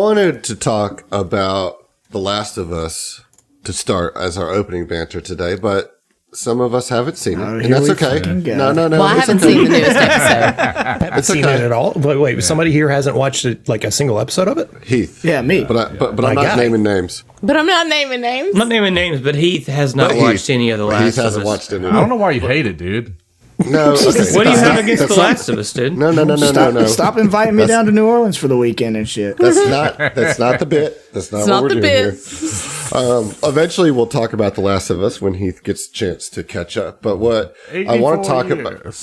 wanted to talk about The Last of Us to start as our opening banter today, but some of us haven't seen it, and that's okay. No. Well, I haven't seen the newest episode. I haven't seen it at all. Wait, somebody here hasn't watched it, like a single episode of it? Heath. Yeah, me. But I'm not naming names. But I'm not naming names. I'm not naming names, but Heath has not watched any of The Last of Us. Heath hasn't watched any. I don't know why you hate it, dude. No. Okay. What do you have against The Last of Us, dude? No. Stop inviting me down to New Orleans for the weekend and shit. That's not the bit. That's not what we're doing here. Eventually, we'll talk about The Last of Us when Heath gets a chance to catch up. But what I want to talk about,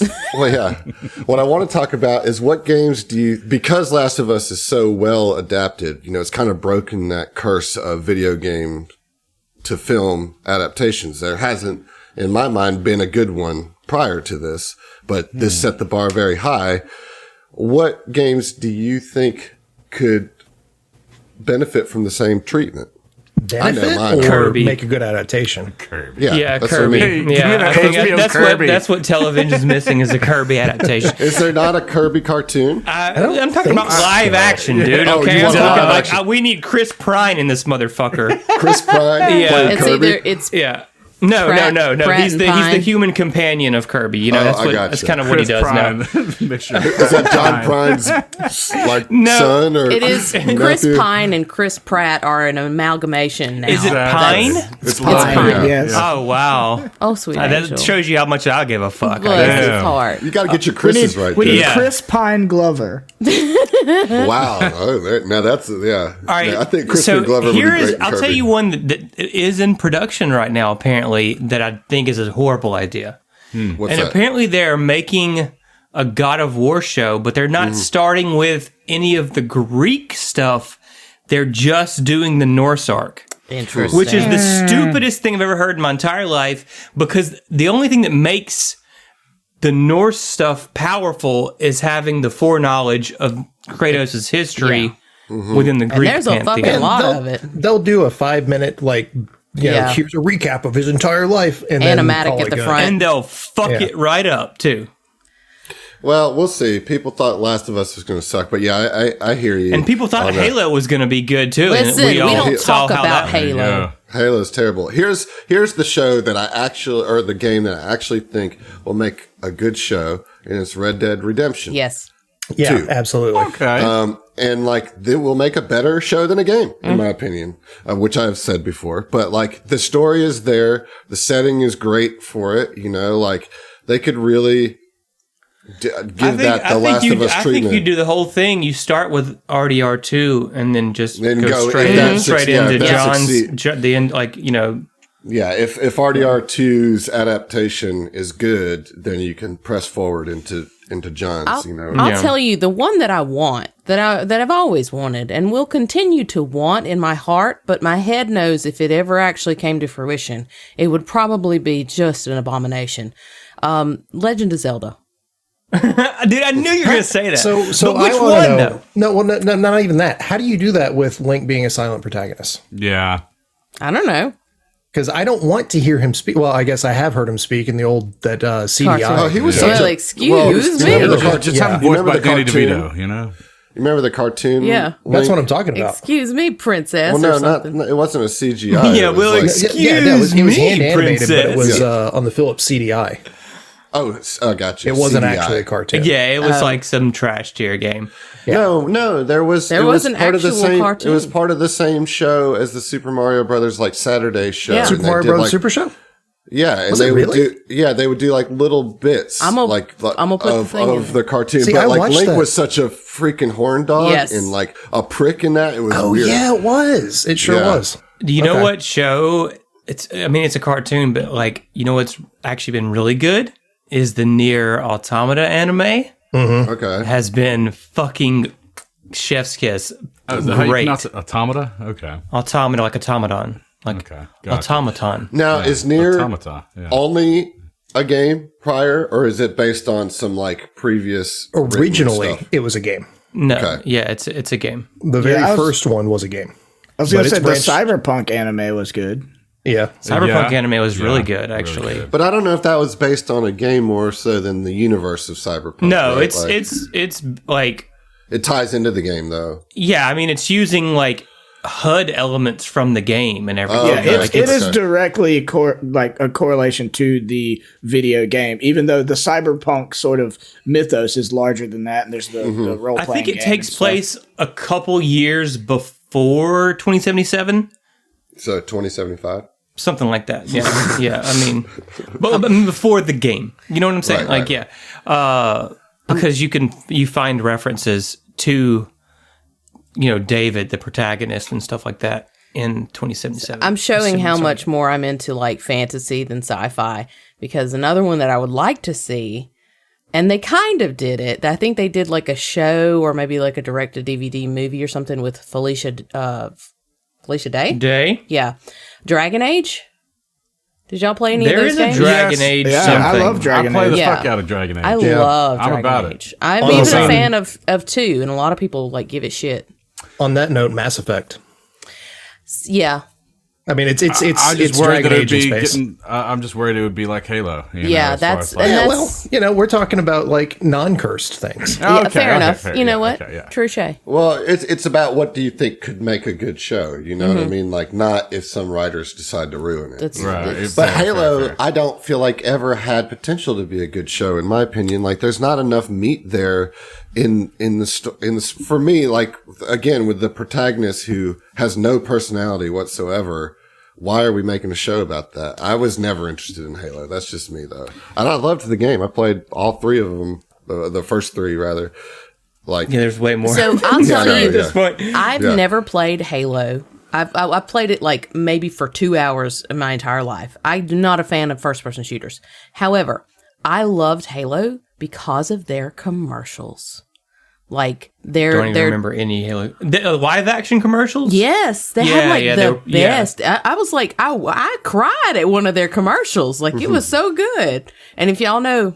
what I want to talk about is what games because Last of Us is so well adapted, it's kind of broken that curse of video game to film adaptations. There hasn't, in my mind, been a good one prior to this, but this set the bar very high. What games do you think could benefit from the same treatment? Benefit or Kirby. make a good adaptation? Kirby. Yeah, that's Kirby. what I mean. Yeah, I think Kirby. that's what television's missing is a Kirby adaptation. Is there not a Kirby cartoon? I'm talking about live action, dude. Oh, Okay, you I'm want talking live like we need Chris Pine in this motherfucker. Chris Pine? Yeah. playing It's Kirby? either Yeah. No. Pratt He's the human companion of Kirby. That's kind of what he does now. Make sure Is that John Prine's son or It is nephew? Chris Pine and Chris Pratt are an amalgamation now. Is it Pine? It's Pine, Pine. Yes. Oh wow. Oh, sweet angel. That shows you how much I give a fuck. Bless his heart. You got to get your Chris's right. We there. need Yeah. Chris Pine Glover. Wow. Now that's All right. I think Crispin Glover would be great in I'll Kirby. tell you one that is in production right now. Apparently, that I think is a horrible idea. What's And that? apparently, they're making a God of War show, but they're not starting with any of the Greek stuff. They're just doing the Norse arc. Interesting. Which is the stupidest thing I've ever heard in my entire life, because the only thing that makes the Norse stuff powerful is having the foreknowledge of Kratos' history within the Greek and there's a pantheon. fucking lot of it. They'll do a 5-minute, here's a recap of his entire life. And Animatic then call at it the good. front. And they'll fuck it right up, too. Well, we'll see. People thought Last of Us was going to suck, but yeah, I hear you. And people thought on that. Halo was going to be good, too. Listen, and we all don't saw talk how about that Halo. Yeah. Halo's terrible. Here's the show that the game that I actually think will make a good show, and it's Red Dead Redemption. Yes. Yeah, 2. absolutely. Okay. And they will make a better show than a game, in my opinion, which I've said before. But the story is there, the setting is great for it. They could really give that the Last of Us I treatment. think you do the whole thing. You start with RDR2 and then just Then go go- straight if that straight succeed- into if that John's succeed. the end. Yeah, if RDR2's adaptation is good, then you can press forward into John's. I'll tell you the one that I want, that I've always wanted and will continue to want in my heart, but my head knows if it ever actually came to fruition, it would probably be just an abomination. Legend of Zelda. Dude, I knew you were going to say that. So but which I want to one, know. though? No, well, no, not even that. How do you do that with Link being a silent protagonist? Yeah. I don't know. Because I don't want to hear him speak. Well, I guess I have heard him speak in the old CDI. Cartoon. Oh, he was Well, such a excuse me. remember the Just have him voiced Remember by the Danny cartoon? DeVito, you know? You remember the cartoon? Yeah. That's Link? what I'm talking about. Excuse me, princess. Well, or no, something. it wasn't a CGI. Yeah, it was well, like- excuse it was me, hand animated, but it was princess. on the Philips CDI. gotcha. It wasn't CGI. actually a cartoon. Yeah, it was like some trash tier game. No, there was an part of the actual same. cartoon. It was part of the same show as the Super Mario Brothers Saturday show. Yeah. and Super they Mario did, Brothers Super Show? Yeah, and Was they it would really? they would do little bits I'ma put the of thing in. the cartoon. See, but I watched Link that. was such a freaking horn dog Yes. and a prick in that. It was weird. Yeah, it was. It sure Yeah. was. Do you know Okay. what show? It's a cartoon, but what's actually been really good is the Nier Automata anime. Okay. Has been fucking chef's kiss. Oh, is that how you Great. pronounce it? Automata? Okay. Automata, like automaton. Okay. Gotcha. Automaton. Now is Nier Automata. Yeah. only a game prior, or is it based on some previous written Originally, stuff? it was a game. No, Okay. yeah, it's a game. The very I was- first one was a game. I was But going to it's say the branched- Cyberpunk anime was good. Yeah. Cyberpunk Yeah. anime was really Yeah. good, actually. Really good. But I don't know if that was based on a game more so than the universe of Cyberpunk. No, right? it's It ties into the game, though. Yeah, I mean, it's using like HUD elements from the game and everything. Oh, okay. Yeah, Like, it is directly a correlation to the video game, even though the cyberpunk sort of mythos is larger than that, and there's the role playing. I think it takes place a couple years before 2077. So 2075? Something like that. Yeah. Yeah. I mean, but before the game. You know what I'm saying? Right, like, yeah. Because you find references to, David, the protagonist, and stuff like that in 2077. I'm showing how much more I'm into like fantasy than sci-fi, because another one that I would like to see, and they kind of did it. I think they did like a show or maybe like a direct-to-DVD movie or something with Felicia Day. Yeah, Dragon Age. Did y'all play any of those games? There is a Dragon Age Yeah, something. I love Dragon I play the Age. fuck out of Dragon Age. I love I'm Dragon about Age. it. I'm even a fan of 2, and a lot of people like give it shit. On that note, Mass Effect. Yeah. I mean, it's I just it's worried Dragon that it'd Age in be space. getting. I'm just worried it would be like Halo. Yeah, as far that's- as, like- and Yeah, that's- well, we're talking about like non-cursed things. Yeah, Okay, fair okay, enough. fair, You know yeah, what? okay, yeah. Touche. Well, it's about what do you think could make a good show? You know what I mean? Like, not if some writers decide to ruin it. That's Right. it's- But Fair, Halo, fair, fair. I don't feel like ever had potential to be a good show, in my opinion. Like, there's not enough meat there for me. Like, again, with the protagonist who has no personality whatsoever. Why are we making a show about that? I was never interested in Halo. That's just me, though. And I loved the game. I played all 3 of them, the first 3 rather. Like, Yeah, there's way more. So I'll tell I know, you, at this point. I've never played Halo. I played it like maybe for 2 hours in my entire life. I'm not a fan of first-person shooters. However, I loved Halo because of their commercials. Like Don't even remember any Halo. The live action commercials? Yes, they had like the best. I was like, I cried at one of their commercials. Like it was so good. And if y'all know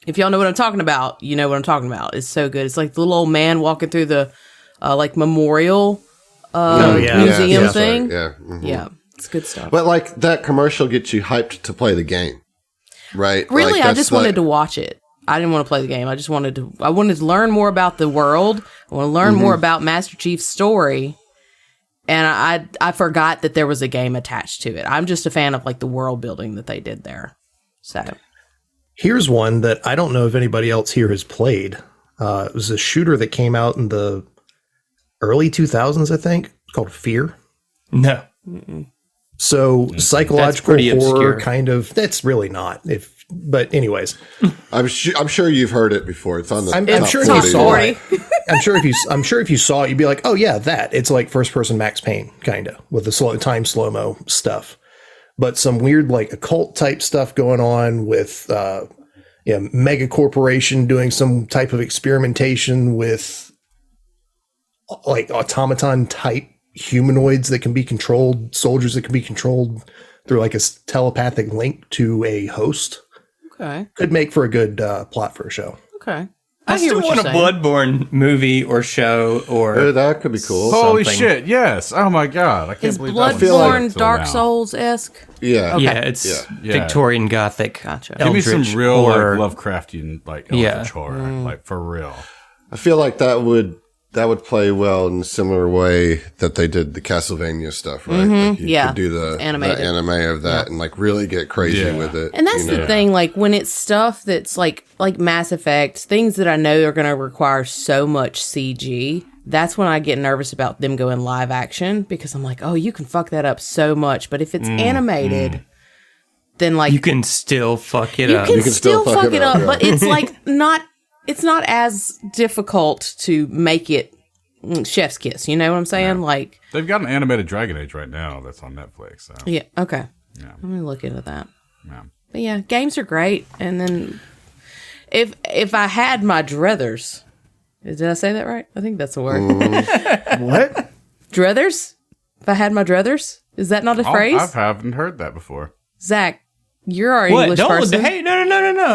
what I'm talking about, you know what I'm talking about. It's so good. It's like the little old man walking through the like memorial museum that's thing. right. Yeah. Mhm. Yeah, it's good stuff. But like that commercial gets you hyped to play the game, right? Really, Like, I that's just like- wanted to watch it. I didn't want to play the game. I wanted to learn more about the world. I want to learn more about Master Chief's story. And I forgot that there was a game attached to it. I'm just a fan of like the world building that they did there. So Here's one that I don't know if anybody else here has played. It was a shooter that came out in the early 2000s, I think. It's called Fear. No. So psychological pretty horror obscure. kind of. That's really not. But anyways, I'm sure you've heard it before. It's on the I'm top sure if 40. you saw it. I'm sure if you saw it, you'd be like, oh yeah, that. It's like first person Max Payne kind of with the slow-mo stuff, but some weird like occult type stuff going on with mega corporation doing some type of experimentation with like automaton type humanoids that can be controlled, soldiers that can be controlled through like a telepathic link to a host. okay, Could make for a good plot for a show. okay. I hear still what want a you're saying. Bloodborne movie or show or That could be cool. Holy something. shit! Yes. Oh my god! I can't Is believe that. Bloodborne Till Dark now. Souls-esque? Yeah. yeah, it's Yeah. Victorian Gothic. Gotcha. Give me some Eldritch real horror. like Lovecraftian like Yeah. eldritch horror, like for real. I feel like that would play well in a similar way that they did the Castlevania stuff, right? Like you Yeah. could do the Animated. anime of that and like really get crazy Yeah. with it. And that's the thing, like when it's stuff that's like Mass Effect, things that I know are going to require so much CG, that's when I get nervous about them going live action, because I'm like, oh, you can fuck that up so much. But if it's animated, then like You can still fuck it you up. can You can still fuck it up, yeah. but it's like it's not as difficult to make it chef's kiss. You know what I'm saying? Like, They've got an animated Dragon Age right now that's on Netflix. So. yeah, okay. Yeah. Let me look into that. Yeah. But yeah, games are great. And then if I had my druthers, did I say that right? I think that's the word. What? Druthers? If I had my druthers? Is that not a phrase? I haven't heard that before. Zach, you're our What? English Don't. person. Hey, no.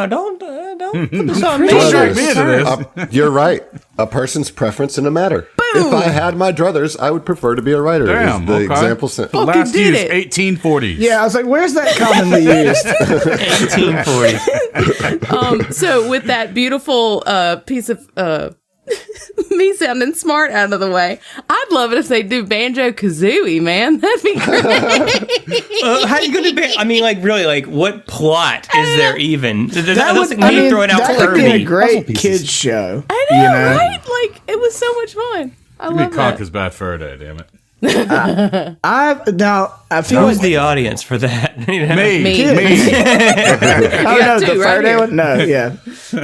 Don't put this on me. Don't drag me into this. You're right. A person's preference in a matter. If I had my druthers, I would prefer to be a writer. Damn, is the okay. example sent. The last did used it. 1840s. Yeah, I was like, where's that commonly used? 1840. So with that beautiful piece of me sounding smart out of the way. I'd love it if they do Banjo-Kazooie, man. That'd be great. How are you going to I mean, like, really, like, what plot is there even? That looks like me throwing out that would be a Kirby. great kids show. I know, right? Like, it was so much fun. I Give me love Conk that. is bad fur day, damn it. I feel Who's like the audience for that? Me. oh no, two the right Friday here. one. No, yeah,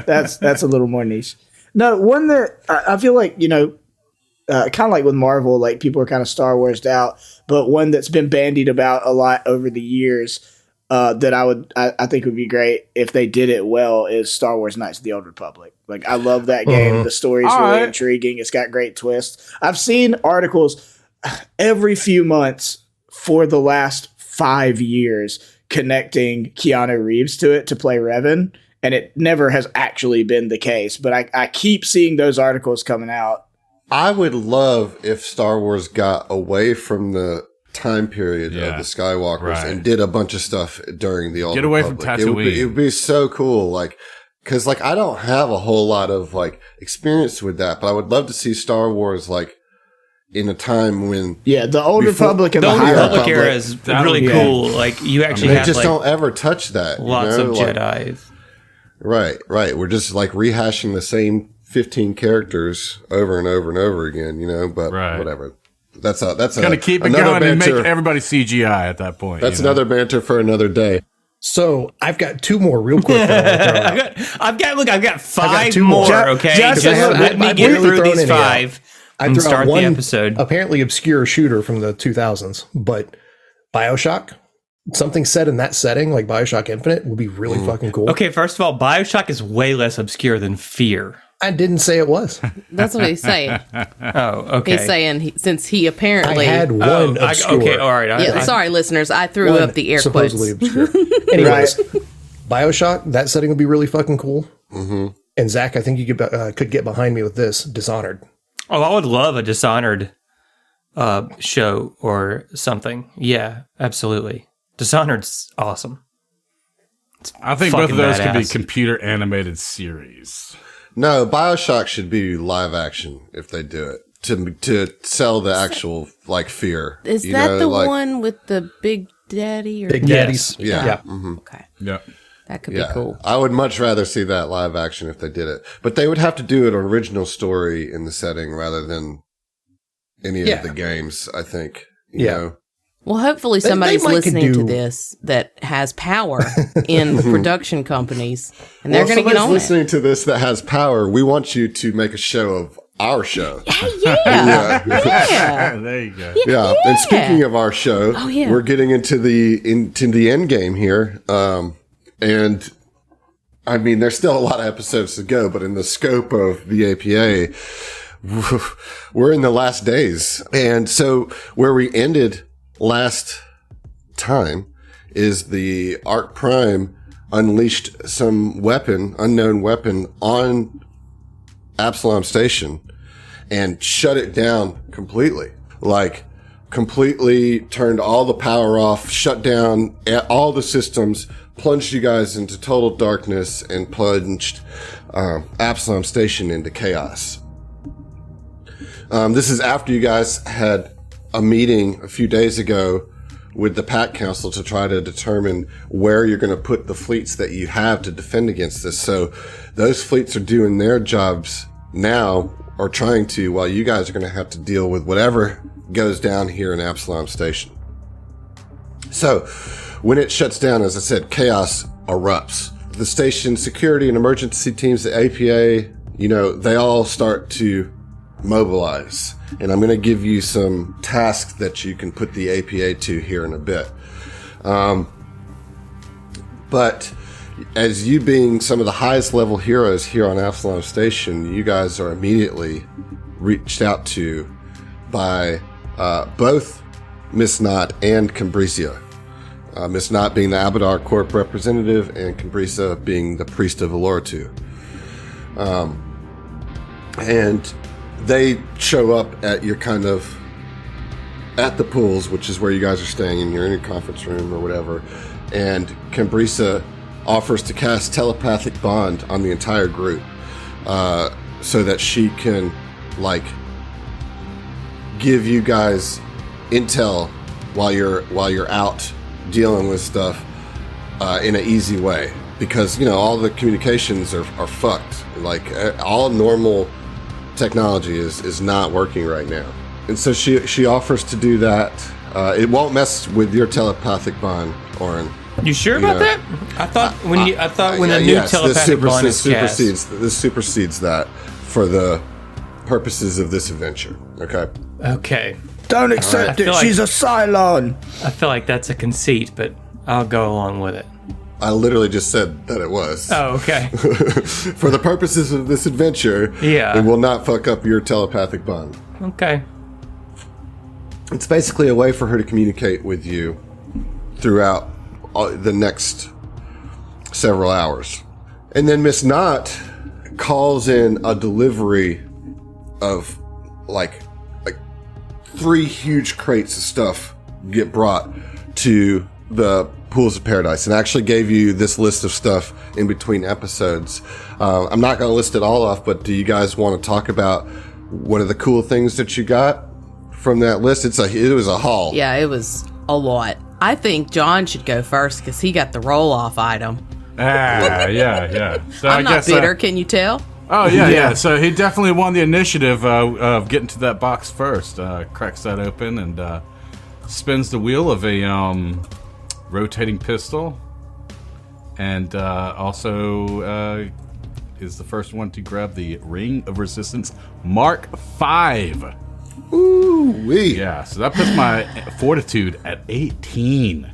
that's a little more niche. No, one that I feel like kind of like with Marvel, like people are kind of Star Wars'd out, but one that's been bandied about a lot over the years that I think would be great if they did it well is Star Wars Knights of the Old Republic. Like I love that game. The story's really intriguing. It's got great twists. I've seen articles every few months for the last 5 years connecting Keanu Reeves to it to play Revan, and it never has actually been the case, but I keep seeing those articles coming out. I would love if Star Wars got away from the time period of the Skywalkers and did a bunch of stuff during the Old Get away Republic. from Tatooine. It would be so cool. Like, cause like I don't have a whole lot of like experience with that, but I would love to see Star Wars like in a time when the Old Republic and The the Old High Republic Republic era is really cool. Like, you actually they have, just like, don't ever touch that. lots of Like, Jedi. Right. We're just like rehashing the same 15 characters over and over and over again, but whatever. That's Gonna keep it going and make everybody CGI at that point. That's another banter for another day. So I've got two more real quick. That I've got five two more. more. Okay, Just let me get through these five and start the episode. Apparently obscure shooter from the 2000s, but BioShock. Something set in that setting, like BioShock Infinite, would be really fucking cool. Okay, first of all, BioShock is way less obscure than Fear. I didn't say it was. That's what he's saying. Oh, okay. He's saying since he apparently I had one obscure. okay, all right. sorry, listeners, I threw One up the air quotes. supposedly obscure. Anyways, BioShock, that setting would be really fucking cool. Mm-hmm. And Zach, I think you could get behind me with this. Dishonored. Oh, I would love a Dishonored show or something. Yeah, absolutely. Dishonored's awesome. I think both of those could be badass. computer animated series. No, BioShock should be live action if they do it to sell the actual like fear. Is that the one with the Big Daddy? Or Big Daddies. Yeah. Okay, Yeah. that could be cool. I would much rather see that live action if they did it, but they would have to do an original story in the setting rather than any of the games. I think. You know? Well, hopefully somebody's listening to this that has power in production companies, and they're going to get on listening to this that has power. We want you to make a show of our show. Yeah. There you go. Yeah. And speaking of our show, we're getting into the end game here. And I mean, there's still a lot of episodes to go, but in the scope of the APA, we're in the last days. And so where we ended last time is the Ark Prime unleashed some unknown weapon on Absalom Station and shut it down completely. Like, completely turned all the power off, shut down all the systems, plunged you guys into total darkness, and plunged Absalom Station into chaos. This is after you guys had a meeting a few days ago with the Pack Council to try to determine where you're going to put the fleets that you have to defend against this. So those fleets are doing their jobs now, or trying to, while you guys are going to have to deal with whatever goes down here in Absalom Station. So when it shuts down, as I said, chaos erupts. The station security and emergency teams, the APA, they all start to mobilize. And I'm going to give you some tasks that you can put the APA to here in a bit. But as you being some of the highest level heroes here on Absalom Station, you guys are immediately reached out to by both Miss Knott and Cambrisia. Miss Knott being the Abadar Corp representative and Cambrisia being the priest of Eloratu. And they show up at your at the pools, which is where you guys are staying, and you're in your conference room or whatever. And Cambrisia offers to cast telepathic bond on the entire group. so that she can, like, give you guys intel while you're out dealing with stuff in an easy way. Because, all the communications are fucked. Like, all normal technology is not working right now. And so she offers to do that. It won't mess with your telepathic bond, Oren. You sure about that? I thought when the new telepathic bond is cast. This supersedes that for the purposes of this adventure. Okay. Okay. Don't accept it. She's a Cylon. I feel like that's a conceit, but I'll go along with it. I literally just said that it was. Oh, okay. For the purposes of this adventure, it will not fuck up your telepathic bond. Okay. It's basically a way for her to communicate with you throughout the next several hours. And then Miss Knott calls in a delivery of like 3 huge crates of stuff get brought to the Pools of Paradise, and actually gave you this list of stuff in between episodes. I'm not going to list it all off, but do you guys want to talk about one of the cool things that you got from that list? It was a haul. Yeah, it was a lot. I think John should go first because he got the roll-off item. Yeah. So I'm not bitter, can you tell? Oh, yeah. So he definitely won the initiative of getting to that box first. Cracks that open and spins the wheel of a rotating pistol. And also is the first one to grab the Ring of Resistance Mark V. Ooh-wee. Yeah, so that puts my fortitude at 18.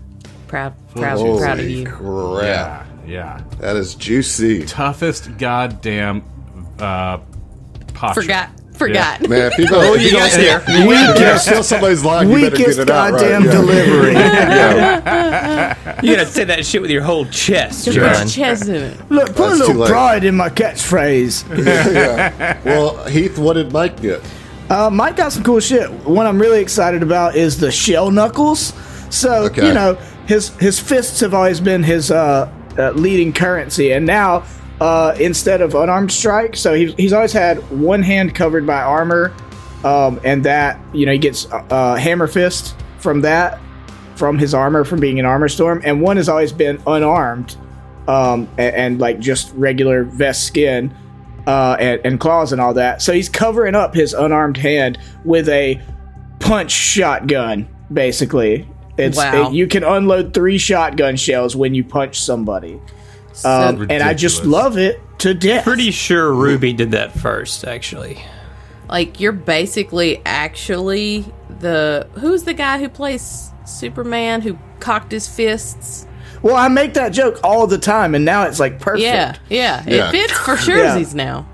Proud of you. Crap. Yeah. That is juicy. Toughest goddamn posture. Forgot. Man, if you guys here. Steal somebody's line, you better get it out right. Goddamn delivery. You gotta say that shit with your whole chest, John. Chest in it. Look, put a little pride in my catchphrase. Yeah. Well, Heath, what did Mike get? Mike got some cool shit. One I'm really excited about is the shell knuckles. So, his fists have always been his leading currency, and now instead of unarmed strike, so he's always had one hand covered by armor, and that, he gets hammer fist from his armor from being an armor storm, and one has always been unarmed, and like just regular vest skin, and claws and all that. So he's covering up his unarmed hand with a punch shotgun, basically. You can unload 3 shotgun shells when you punch somebody. And I just love it to death. Pretty sure Ruby did that first, actually. Like, you're basically actually who's the guy who plays Superman who cocked his fists? Well, I make that joke all the time, and now it's like perfect. Yeah. It fits for surezies now.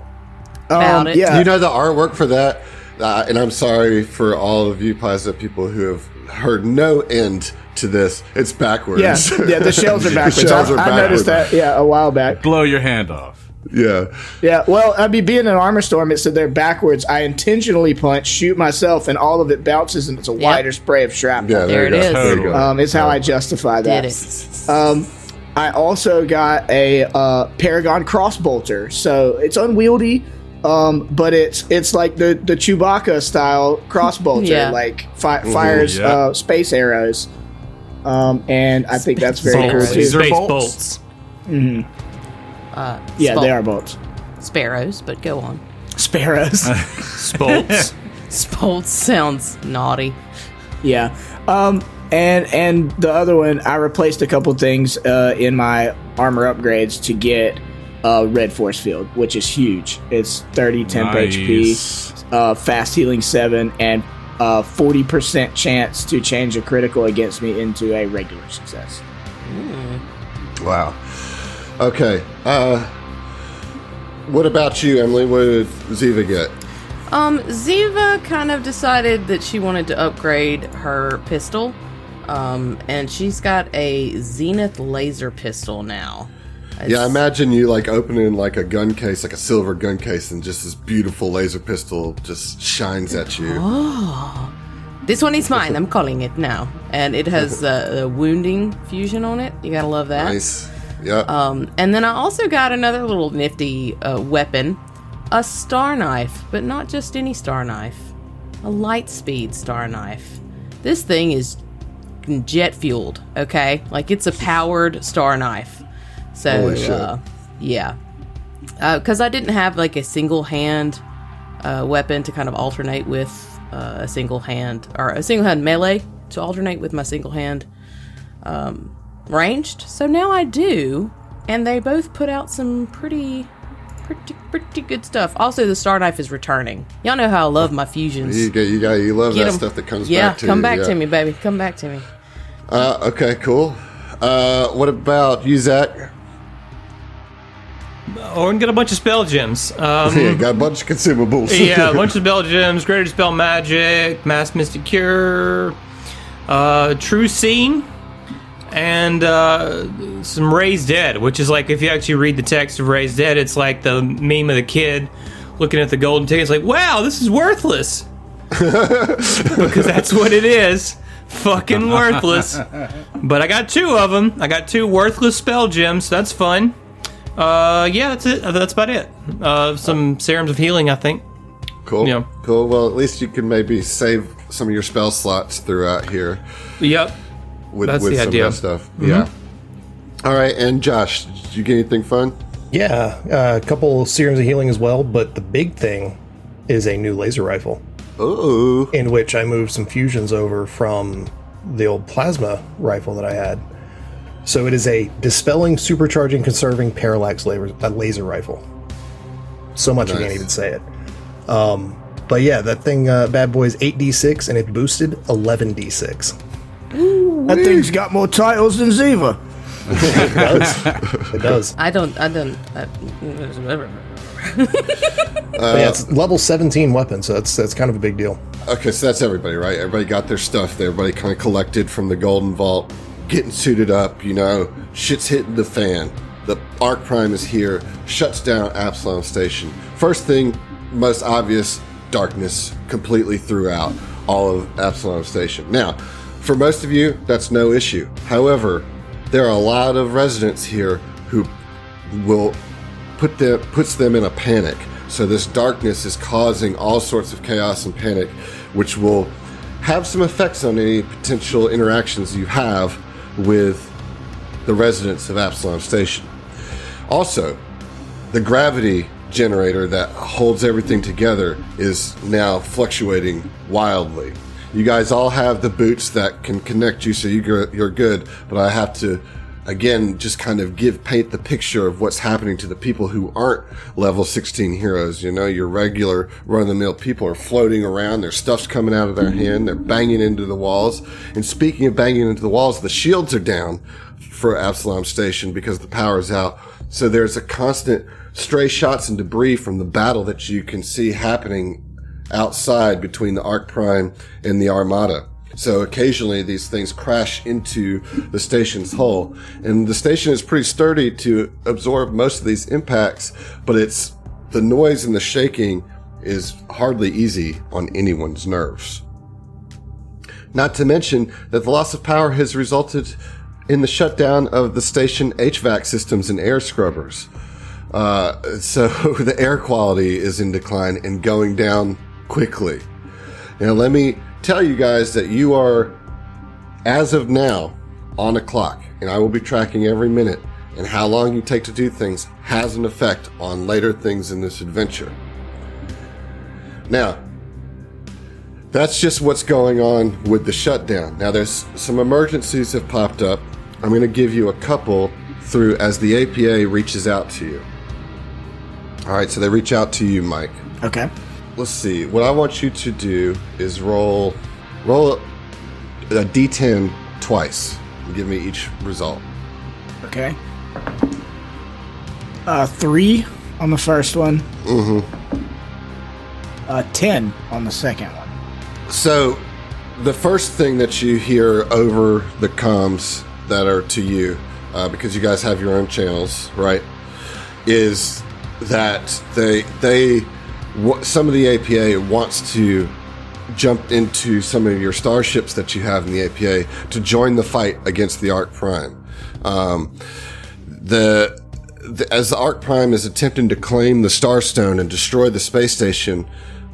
About it. Yeah. You know the artwork for that, and I'm sorry for all of you Plaza people who have heard no end to this. It's backwards. Yeah, the shells are backwards. I noticed that, a while back. Blow your hand off. Yeah. Well, being an armor storm, it said they're backwards. I intentionally punch, shoot myself, and all of it bounces, and it's a wider spray of shrapnel. Yeah, there it is. There you go. It's how I justify that. I also got a Paragon crossbolter, so it's unwieldy, but it's like the Chewbacca style crossbolter, like fires space arrows, and I think that's very cool too. Space bolts. Mm-hmm. They are bolts. Sparrows, but go on. Sparrows. Spolts. Spolts sounds naughty. Yeah. And the other one, I replaced a couple things in my armor upgrades to get red force field, which is huge. It's 30 temp HP, fast healing 7, and 40% chance to change a critical against me into a regular success. Wow. Okay. What about you, Emily? What did Ziva get? Ziva kind of decided that she wanted to upgrade her pistol. And she's got a Zenith laser pistol now. I imagine you like opening like a gun case, like a silver gun case, and just this beautiful laser pistol just shines at you. Oh, this one is mine. I'm calling it now, and it has a wounding fusion on it. You gotta love that. Nice. Yeah. And then I also got another little nifty weapon. a star knife, but not just any star knife. A light speed star knife. This thing is jet fueled, okay? Like, it's a powered star knife. So, yeah. Because I didn't have, like, a single hand weapon to kind of alternate with a single hand melee to alternate with my single hand ranged. So now I do, and they both put out some pretty good stuff. Also, the star knife is returning. Y'all know how I love my fusions. You love that stuff that comes back to you. Come back to me, baby. Come back to me. Okay, cool. What about you, Zach? Or get a bunch of spell gems. Got a bunch of consumables. A bunch of spell gems, greater dispel magic, mass mystic cure, true seeing, and some raised dead, which is like, if you actually read the text of raised dead, it's like the meme of the kid looking at the golden ticket. It's like, wow, this is worthless. Because that's what it is. Fucking worthless. But I got 2 of them. I got 2 worthless spell gems. So that's fun. That's it. That's about it. Some serums of healing, I think. Cool. Yeah. Cool. Well, at least you can maybe save some of your spell slots throughout here. Yep. That's the idea. Of that stuff. Mm-hmm. Yeah. All right. And Josh, did you get anything fun? Yeah. A couple serums of healing as well. But the big thing is a new laser rifle. Ooh. In which I moved some fusions over from the old plasma rifle that I had. So it is a dispelling, supercharging, conserving parallax laser rifle. So much I can't even say it. But yeah, that thing, bad boy, is 8d6, and it boosted 11d6. Ooh, that thing's got more titles than Ziva. It does. I don't. It's level 17 weapon, so that's kind of a big deal. Okay, so that's everybody, right? Everybody got their stuff there. Everybody kind of collected from the Golden Vault, getting suited up, shit's hitting the fan. The Ark Prime is here, shuts down Absalom Station. First thing, most obvious, darkness completely throughout all of Absalom Station. Now, for most of you, that's no issue. However, there are a lot of residents here who will puts them in a panic. So this darkness is causing all sorts of chaos and panic, which will have some effects on any potential interactions you have with the residents of Absalom Station. Also, the gravity generator that holds everything together is now fluctuating wildly. You guys all have the boots that can connect you, so you're good, but I have to, again, just kind of paint the picture of what's happening to the people who aren't level 16 heroes. Your regular run-of-the-mill people are floating around, their stuff's coming out of their hand, they're banging into the walls. And speaking of banging into the walls, the shields are down for Absalom Station because the power's out. So there's a constant stray shots and debris from the battle that you can see happening outside between the Ark Prime and the Armada. So occasionally these things crash into the station's hull, and the station is pretty sturdy to absorb most of these impacts, but the noise and the shaking is hardly easy on anyone's nerves. Not to mention that the loss of power has resulted in the shutdown of the station HVAC systems and air scrubbers. So the air quality is in decline and going down quickly. Now let me tell you guys that you are, as of now, on a clock, and I will be tracking every minute, and how long you take to do things has an effect on later things in this adventure. Now, that's just what's going on with the shutdown. Now, there's some emergencies have popped up. I'm going to give you a couple through as the APA reaches out to you. All right, so they reach out to you, Mike. Okay. Let's see. What I want you to do is roll a D10 twice and give me each result. Okay. 3 on the first one. Mm-hmm. 10 on the second one. So, the first thing that you hear over the comms that are to you, because you guys have your own channels, right, is that some of the APA wants to jump into some of your starships that you have in the APA to join the fight against the Ark Prime. as the Ark Prime is attempting to claim the Starstone and destroy the space station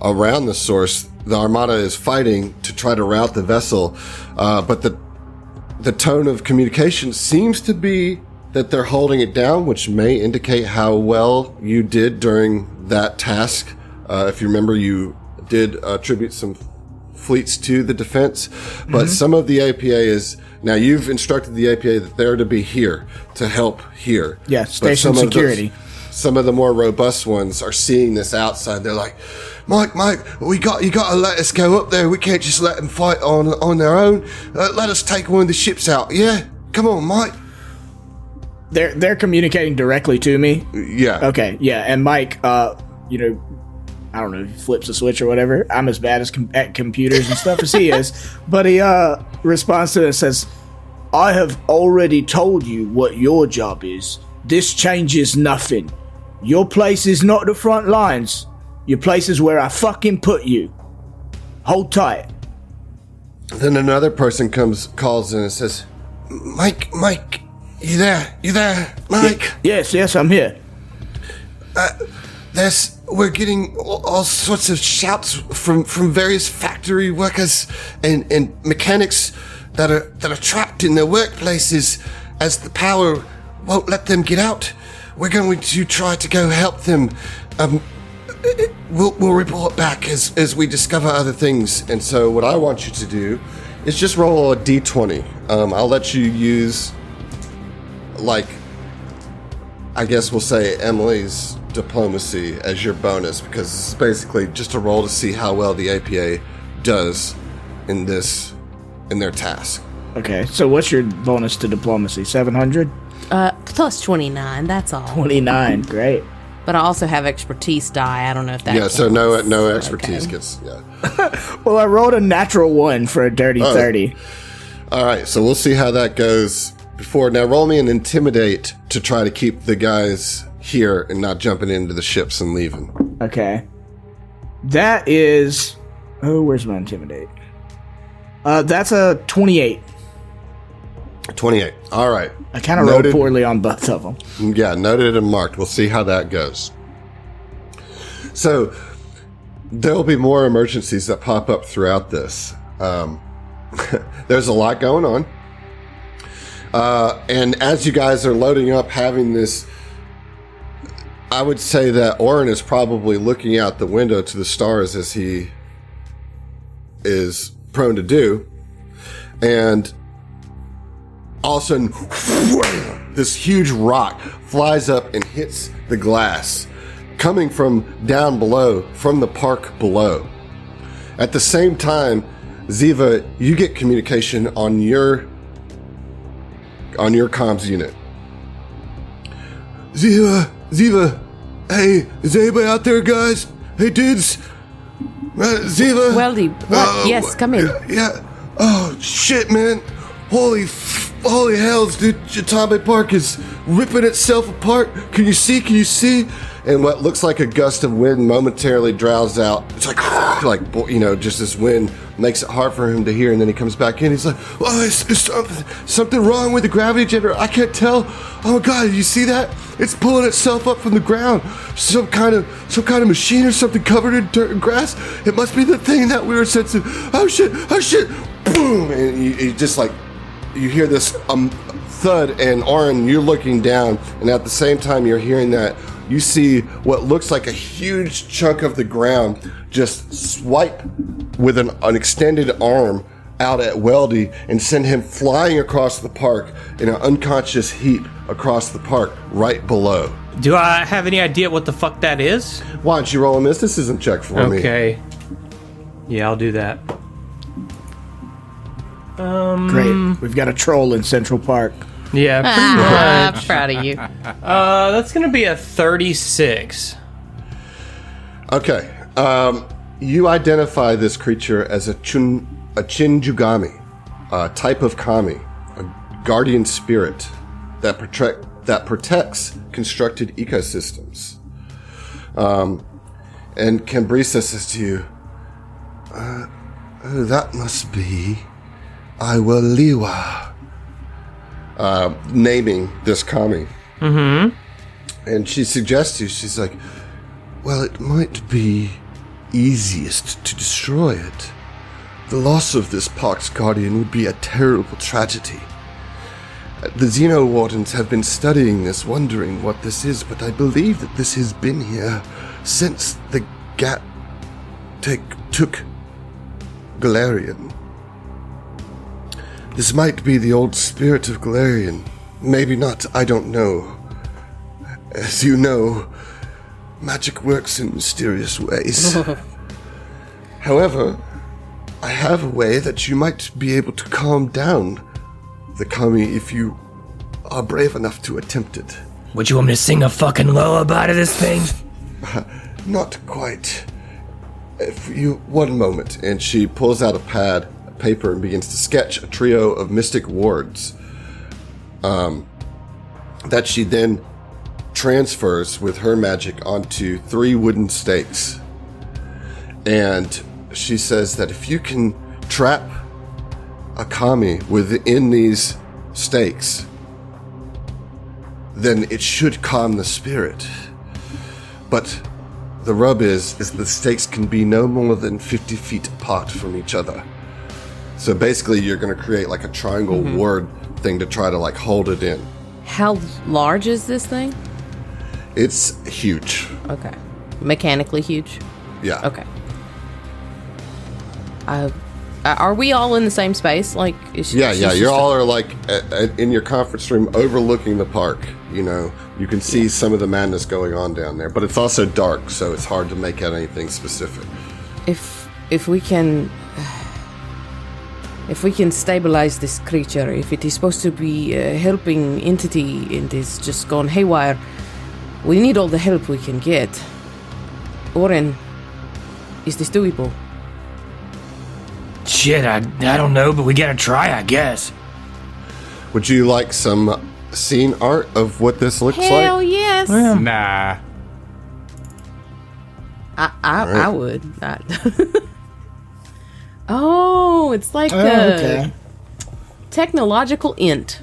around the source, the Armada is fighting to try to rout the vessel, but the tone of communication seems to be that they're holding it down, which may indicate how well you did during that task. If you remember, you did attribute some fleets to the defense, but some of the APA is... Now, you've instructed the APA that they're to be here, to help here. Yeah, station security. Some of the more robust ones are seeing this outside. They're like, Mike, you got to let us go up there. We can't just let them fight on their own. Let us take one of the ships out. Yeah, come on, Mike. They're communicating directly to me. Yeah. Okay. Yeah, and Mike, I don't know if he flips a switch or whatever. I'm as bad at computers and stuff as he is, but he responds to it and says, "I have already told you what your job is. This changes nothing. Your place is not the front lines. Your place is where I fucking put you. Hold tight." Then another person calls in and says, Mike, you there, Mike? Yes, I'm here. We're getting all sorts of shouts from various factory workers and mechanics that are trapped in their workplaces as the power won't let them get out. We're going to try to go help them. We'll report back as we discover other things. And so what I want you to do is just roll a d20. I'll let you use, I guess we'll say Emily's diplomacy as your bonus, because this is basically just a roll to see how well the APA does in their task. Okay, so what's your bonus to diplomacy? 700? Plus 29, that's all. 29, great. But I also have expertise die. I don't know if that so counts. no expertise Okay. gets, yeah. Well, I rolled a natural 1 for a dirty 30. All right, so we'll see how that goes. Now roll me an intimidate to try to keep the guys here and not jumping into the ships and leaving. Okay. That is... Oh, where's my intimidate? That's a 28. 28. All right. I kind of rolled poorly on both of them. Yeah, noted and marked. We'll see how that goes. So, there'll be more emergencies that pop up throughout this. There's a lot going on. And as you guys are loading up, having this, I would say that Oren is probably looking out the window to the stars as he is prone to do. And all of a sudden, this huge rock flies up and hits the glass, coming from down below, from the park below. At the same time, Ziva, you get communication on your comms unit. Ziva, hey, is anybody out there, guys? Hey, dudes, Ziva. Weldy, what? Yes, come in. Yeah. Oh shit, man! Holy hells, dude! Jatabe Park is ripping itself apart. Can you see? And what looks like a gust of wind momentarily drowns out. It's like just this wind makes it hard for him to hear. And then he comes back in. He's like, "Oh, is something wrong with the gravity generator? I can't tell. Oh my God, did you see that? It's pulling itself up from the ground. Some kind of machine or something covered in dirt and grass. It must be the thing that we were sensing. Oh shit! Boom!" And you just you hear this thud, and Oren, you're looking down, and at the same time you're hearing that, you see what looks like a huge chunk of the ground just swipe with an extended arm out at Weldy and send him flying across the park in an unconscious heap across the park right below. Do I have any idea what the fuck that is? Why don't you roll a mysticism check for me? Okay. Yeah, I'll do that. Great. We've got a troll in Central Park. Yeah, pretty much. I'm proud of you. That's gonna be a 36. Okay. You identify this creature as a Chinjugami, a type of kami, a guardian spirit that protects constructed ecosystems. And Cambrisa says to you, that must be Iwaliwa. Naming this kami. Mm-hmm. And she suggests to you, she's like, well, it might be easiest to destroy it. The loss of this Park's Guardian would be a terrible tragedy. The Xeno-Wardens have been studying this, wondering what this is, but I believe that this has been here since the took Galarian. This might be the old spirit of Galarian. Maybe not, I don't know. As you know, magic works in mysterious ways. However, I have a way that you might be able to calm down the kami if you are brave enough to attempt it. Would you want me to sing a fucking lullaby to this thing? Not quite. One moment. And she pulls out a pad, a paper, and begins to sketch a trio of mystic words that she then transfers with her magic onto 3 wooden stakes. And she says that if you can trap a kami within these stakes, then it should calm the spirit. But the rub is the stakes can be no more than 50 feet apart from each other. So basically you're going to create like a triangle word thing to try to like hold it in. How large is this thing? It's huge. Okay. Mechanically huge? Yeah. Okay. Are we all in the same space? Like, yeah. You all are like in your conference room overlooking the park. You know, you can see some of the madness going on down there, but it's also dark, so it's hard to make out anything specific. If we can stabilize this creature, if it is supposed to be a helping entity and is just gone haywire, we need all the help we can get. Oren, is this doable? Shit, I don't know, but we gotta try, I guess. Would you like some scene art of what this looks Hell like? yes. Nah. I would. Oh, it's like okay. Technological int.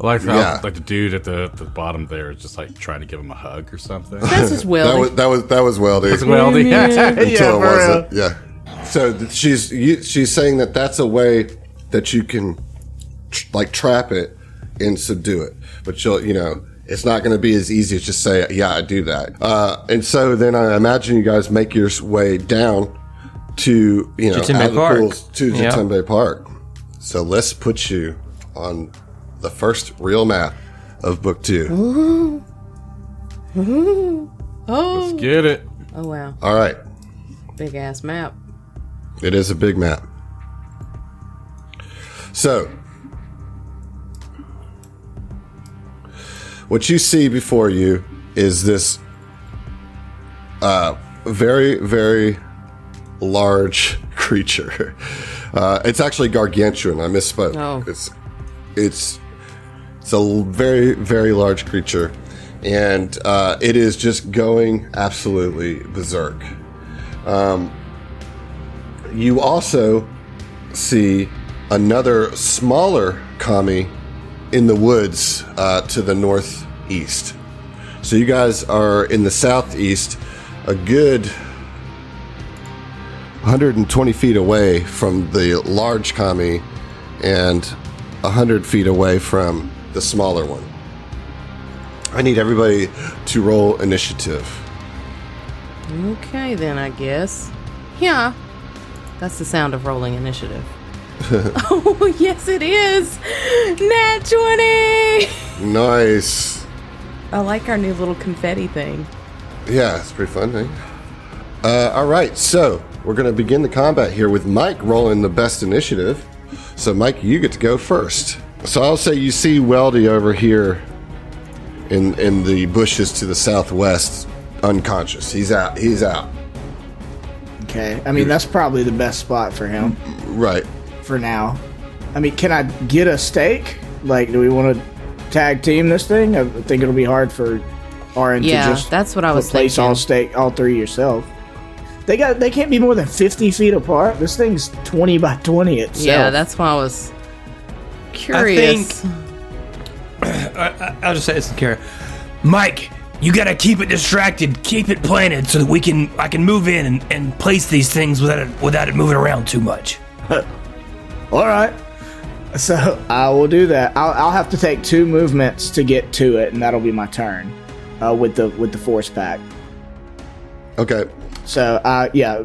I like how Yeah. like the dude at the bottom there is just like trying to give him a hug or something. That's just welding. That was welding. It's weldy. Until it wasn't. Yeah. So she's saying that that's a way that you can trap it and subdue it, but it's not going to be as easy as just say, yeah, I do that. And so then I imagine you guys make your way down to Jatembe Park. Pools to Jatembe Park. So let's put you on the first real map of book 2. Let's get it. Oh wow. All right. Big ass map. It is a big map. So, what you see before you is this very, very large creature. It's actually gargantuan. I misspoke. Oh. It's a very, very large creature, and it is just going absolutely berserk. You also see another smaller kami in the woods to the northeast. So you guys are in the southeast, a good 120 feet away from the large kami and 100 feet away from the smaller one. I need everybody to roll initiative. Okay, then I guess. Yeah. That's the sound of rolling initiative. Oh, yes, it is. Nat 20. Nice. I like our new little confetti thing. Yeah, it's pretty fun, eh? All right, so we're going to begin the combat here with Mike rolling the best initiative. So, Mike, you get to go first. So I'll say you see Weldy over here in the bushes to the southwest, unconscious. He's out. Okay. I mean, that's probably the best spot for him. Right. For now. I mean, can I get a stake? Like, do we want to tag team this thing? I think it'll be hard for RN to just that's what I was place thinking. all 3 yourself. They can't be more than 50 feet apart. This thing's 20 by 20 itself. Yeah, that's why I was curious. I'll just say this, Kara. Mike, you gotta keep it distracted, keep it planted so that I can move in and place these things without it moving around too much. All right. So I will do that. I'll have to take 2 movements to get to it, and that'll be my turn with the force pack. Okay. So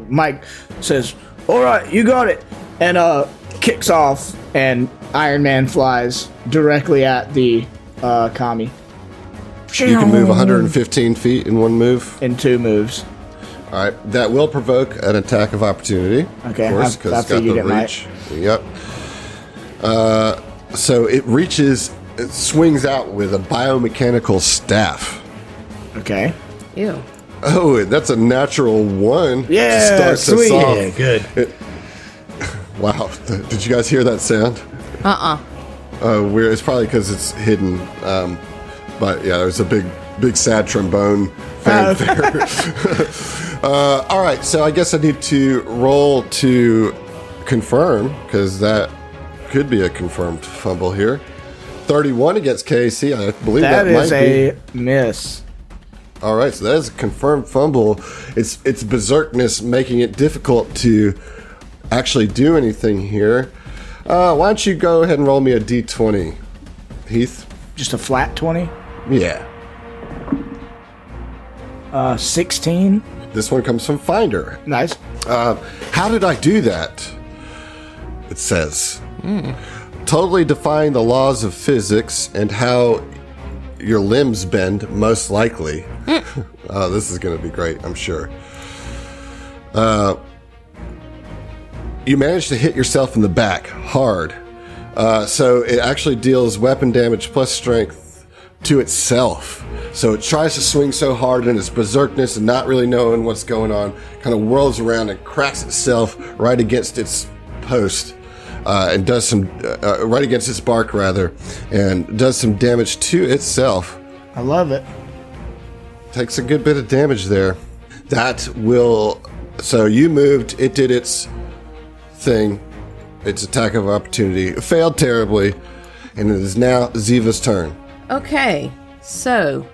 Mike says, "All right, you got it," and kicks off, and Iron Man flies directly at the commie. You can move 115 feet in one move. In 2 moves. All right. That will provoke an attack of opportunity. Okay, Of course, because it's got the reach. Yep. So it swings out with a biomechanical staff. Okay. Ew. Oh, that's a natural 1. Yeah, to start sweet. this off. Yeah, good. Wow. Did you guys hear that sound? Weird. It's probably because it's hidden. But yeah, there's a big sad trombone fanfare. All right, so I guess I need to roll to confirm, because that could be a confirmed fumble here. 31 against KC. I believe that is might a be. miss. All right, so that is a confirmed fumble. It's berserkness making it difficult to actually do anything here. Why don't you go ahead and roll me a d20, Heath? Just a flat 20? Yeah. 16. This one comes from Finder. Nice. How did I do that? It says, totally defying the laws of physics and how your limbs bend, most likely. This is going to be great, I'm sure. You managed to hit yourself in the back hard. So it actually deals weapon damage plus strength to itself. So it tries to swing so hard in its berserkness and not really knowing what's going on, kind of whirls around and cracks itself right against its post, and does some, right against its bark rather, and does some damage to itself. I love it. Takes a good bit of damage there. That will, so you moved, it did its thing, its attack of opportunity. It failed terribly, and it is now Ziva's turn. Okay, so,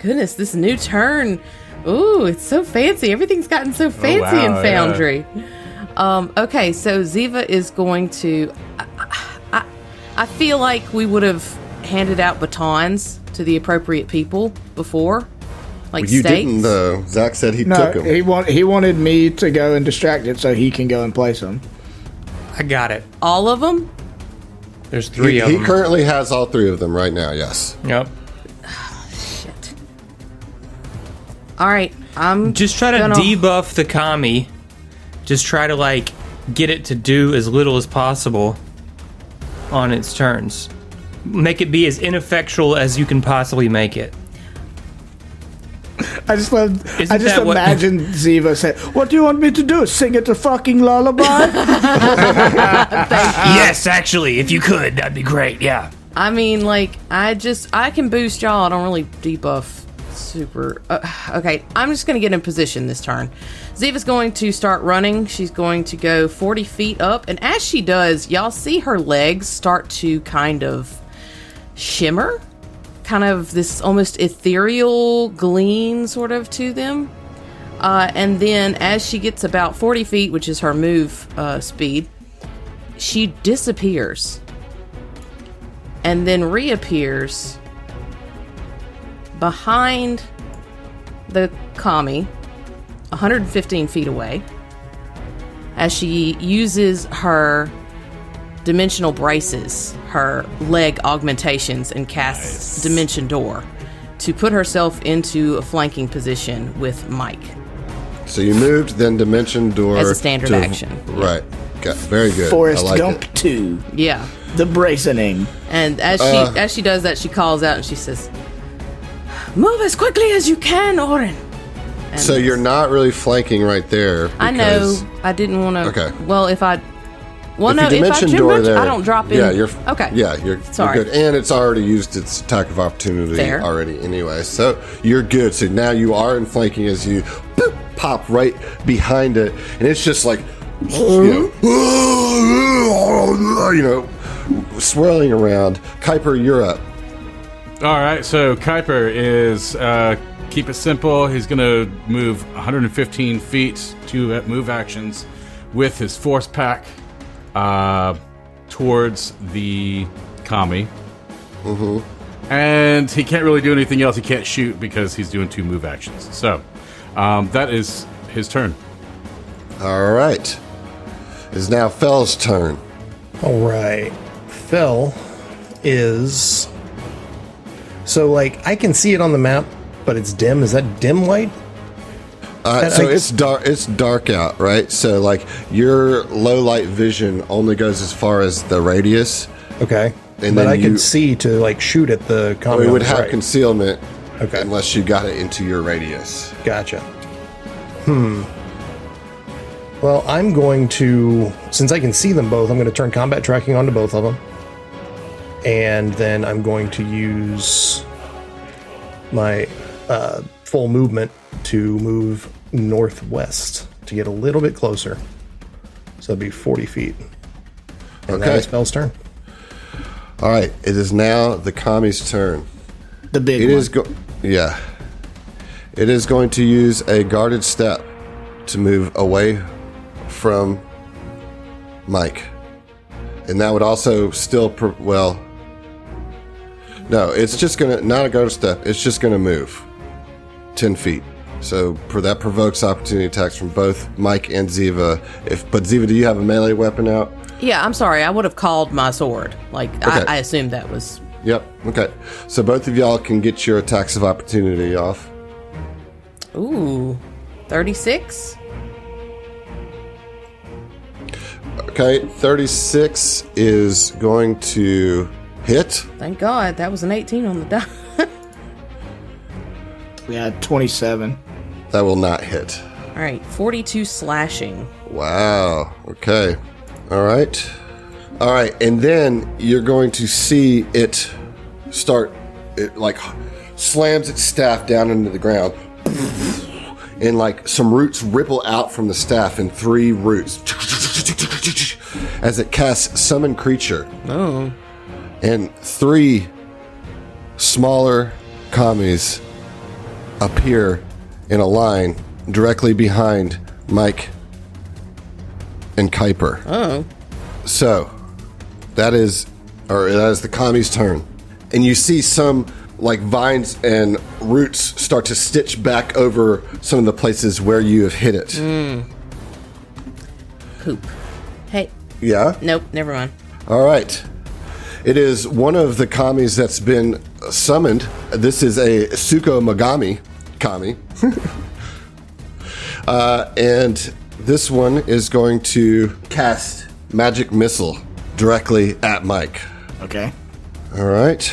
goodness, this new turn. Ooh, it's so fancy. Everything's gotten so fancy in Foundry. Yeah. Okay, so Ziva is going to... I feel like we would have handed out batons to the appropriate people before. Like well, you states. didn't, though. Zach said he took them. He wanted me to go and distract it so he can go and place them. I got it. All of them? There's 3 of them. He currently has all 3 of them right now, yes. Yep. Shit. All right, I'm just try to debuff the commie. Just try to, like, get it to do as little as possible on its turns. Make it be as ineffectual as you can possibly make it. I just imagine Ziva saying, "What do you want me to do? Sing it a fucking lullaby?" Yes, actually, if you could, that'd be great. Yeah. I mean, like, I can boost y'all. I don't really debuff super. Okay, I'm just going to get in position this turn. Ziva's going to start running. She's going to go 40 feet up. And as she does, y'all see her legs start to kind of shimmer. Kind of this almost ethereal gleam sort of to them. And then as she gets about 40 feet, which is her move speed, she disappears. And then reappears behind the commie, 115 feet away, as she uses her dimensional braces, her leg augmentations, and casts Dimension Door to put herself into a flanking position with Mike. So you moved, then Dimension Door as a standard action. Right. Got very good. Forrest I like Gump it. 2. Yeah. The bracening. And as she does that, she calls out and she says, "Move as quickly as you can, Orin." And so you're not really flanking right there. I know. I didn't want to. Okay. Well, if I. Well, if no, you if I door there, I don't drop in. Yeah, you're okay. Yeah, you're good, and it's already used its attack of opportunity already anyway, so you're good. So now you are in flanking as you boop, pop right behind it, and it's just like you know swirling around. Kuiper, you're up. All right, so Kuiper is keep it simple. He's going to move 115 feet to move actions with his force pack towards the commie. Mm-hmm. And he can't really do anything else. He can't shoot because he's doing 2 move actions. So that is his turn. All right. It's now Fell's turn. All right. Fell is... So, like, I can see it on the map, but it's dim. Is that dim light? It's dark. It's dark out, right? So, like, your low light vision only goes as far as the radius. Okay. And but then I can see to, like, shoot at the commie. We would have concealment okay. unless you got it into your radius. Gotcha. Well, I'm going to... Since I can see them both, I'm going to turn combat tracking onto both of them. And then I'm going to use my full movement to move northwest to get a little bit closer. So that'd be 40 feet. And that is Fell's turn. All right. It is now the commie's turn. The big one. Yeah. It is going to use a guarded step to move away from Mike. And that would also still... No, it's just gonna, not a guard step, it's just gonna move 10 feet. So that provokes opportunity attacks from both Mike and Ziva. But Ziva, do you have a melee weapon out? Yeah, I'm sorry, I would have called my sword. Like, okay. I assumed that was... Yep, okay. So both of y'all can get your attacks of opportunity off. Ooh, 36? Okay, 36 is going to hit. Thank God, that was an 18 on the die. We had 27. That will not hit. All right, 42 slashing. Wow, okay. All right. All right, and then you're going to see it start, it like slams its staff down into the ground. And like some roots ripple out from the staff in 3 roots. As it casts Summon Creature. Oh. And 3 smaller commies appear in a line directly behind Mike and Kuiper. Oh. So, that is the commie's turn. And you see some like vines and roots start to stitch back over some of the places where you have hit it. Poop. Hey. Yeah? Nope, never mind. All right. It is one of the commies that's been summoned. This is a Suko Megami kami. And this one is going to cast Magic Missile directly at Mike. Okay. All right.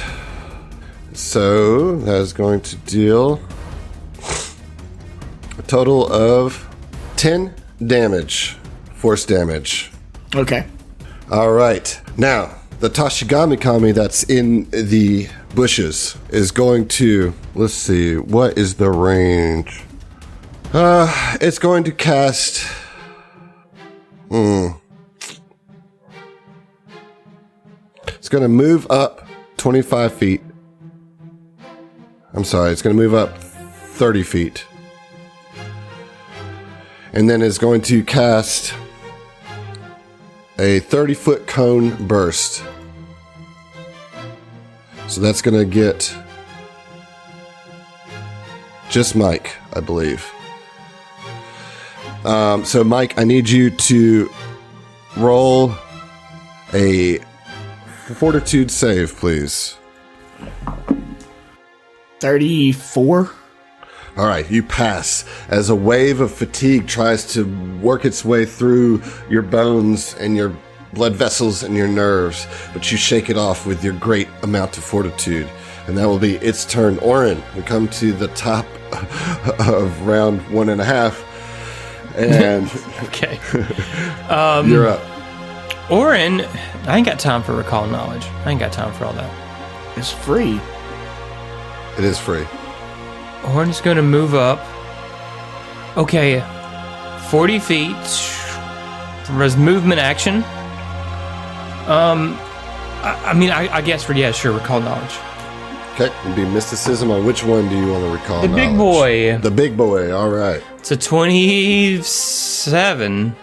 So that is going to deal a total of 10 damage, force damage. Okay. All right. Now, the Tashigami Kami that's in the bushes is going to, let's see, what is the range? It's going to cast... It's going to move up 25 feet. I'm sorry, it's going to move up 30 feet. And then it's going to cast a 30-foot cone burst. So that's going to get just Mike, I believe. So Mike, I need you to roll a fortitude save, please. 34. All right, you pass as a wave of fatigue tries to work its way through your bones and your blood vessels and your nerves, but you shake it off with your great amount of fortitude. And that will be its turn. Oren, we come to the top of round 1.5. And okay. You're up. Oren, I ain't got time for recall knowledge. I ain't got time for all that. It's free. It is free. Oren's going to move up. Okay. 40 feet from his movement action. I guess for, yeah, sure, recall knowledge. Okay, it'll be mysticism. On which one do you want to recall? The big boy. The big boy. All right. It's a 27.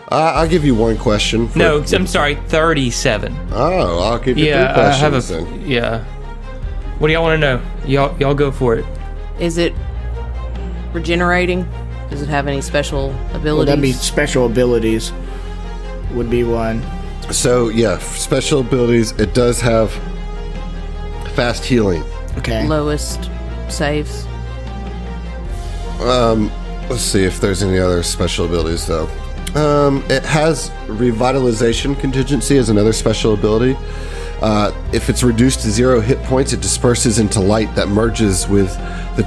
I'll give you one question. No, I'm sorry, 37. Oh, I'll give you 3 questions then. Yeah. What do y'all want to know? Y'all go for it. Is it regenerating? Does it have any special abilities? Well, that'd be special abilities. Would be one. So yeah, special abilities. It does have fast healing. Okay. Lowest saves? Let's see if there's any other special abilities though. It has revitalization contingency as another special ability. If it's reduced to 0 hit points, it disperses into light that merges with the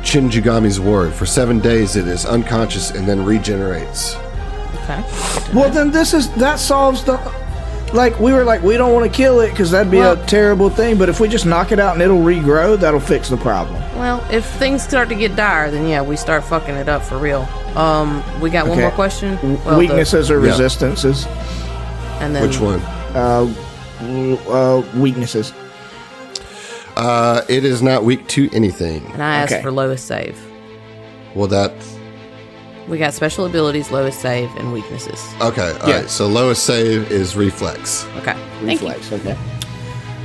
Shinjigami's ward. For 7 days, it is unconscious and then regenerates. Okay. Well, then that solves the. Like, we were like, we don't want to kill it because that'd be a terrible thing. But if we just knock it out and it'll regrow, that'll fix the problem. Well, if things start to get dire, then yeah, we start fucking it up for real. We got one more question. Well, weaknesses or resistances? And then Which one? Weaknesses. It is not weak to anything. And I asked for lowest save. Well, that's... We got special abilities, lowest save, and weaknesses. Okay, all right. So lowest save is reflex. Okay. Reflex, okay.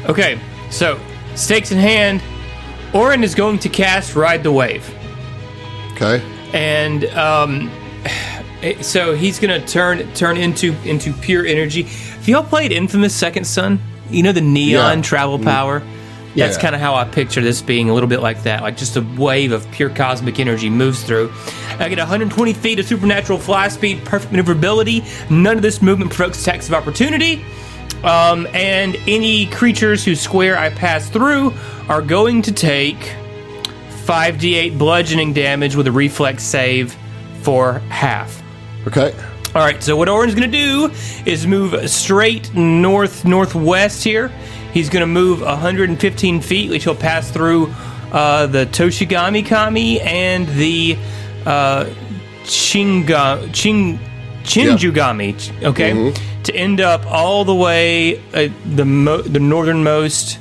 Okay, so stakes in hand. Orin is going to cast Ride the Wave. Okay. And so he's gonna turn into pure energy. Have y'all played Infamous Second Son? You know the neon travel power? That's kind of how I picture this being, a little bit like that. Like just a wave of pure cosmic energy moves through. I get 120 feet of supernatural fly speed, perfect maneuverability. None of this movement provokes attacks of opportunity. And any creatures whose square I pass through are going to take 5d8 bludgeoning damage with a reflex save for half. Okay. All right, so what Orin's going to do is move straight northwest here. He's going to move 115 feet, which he'll pass through the Toshigami Kami and the Shinjugami, okay? To end up all the way the northernmost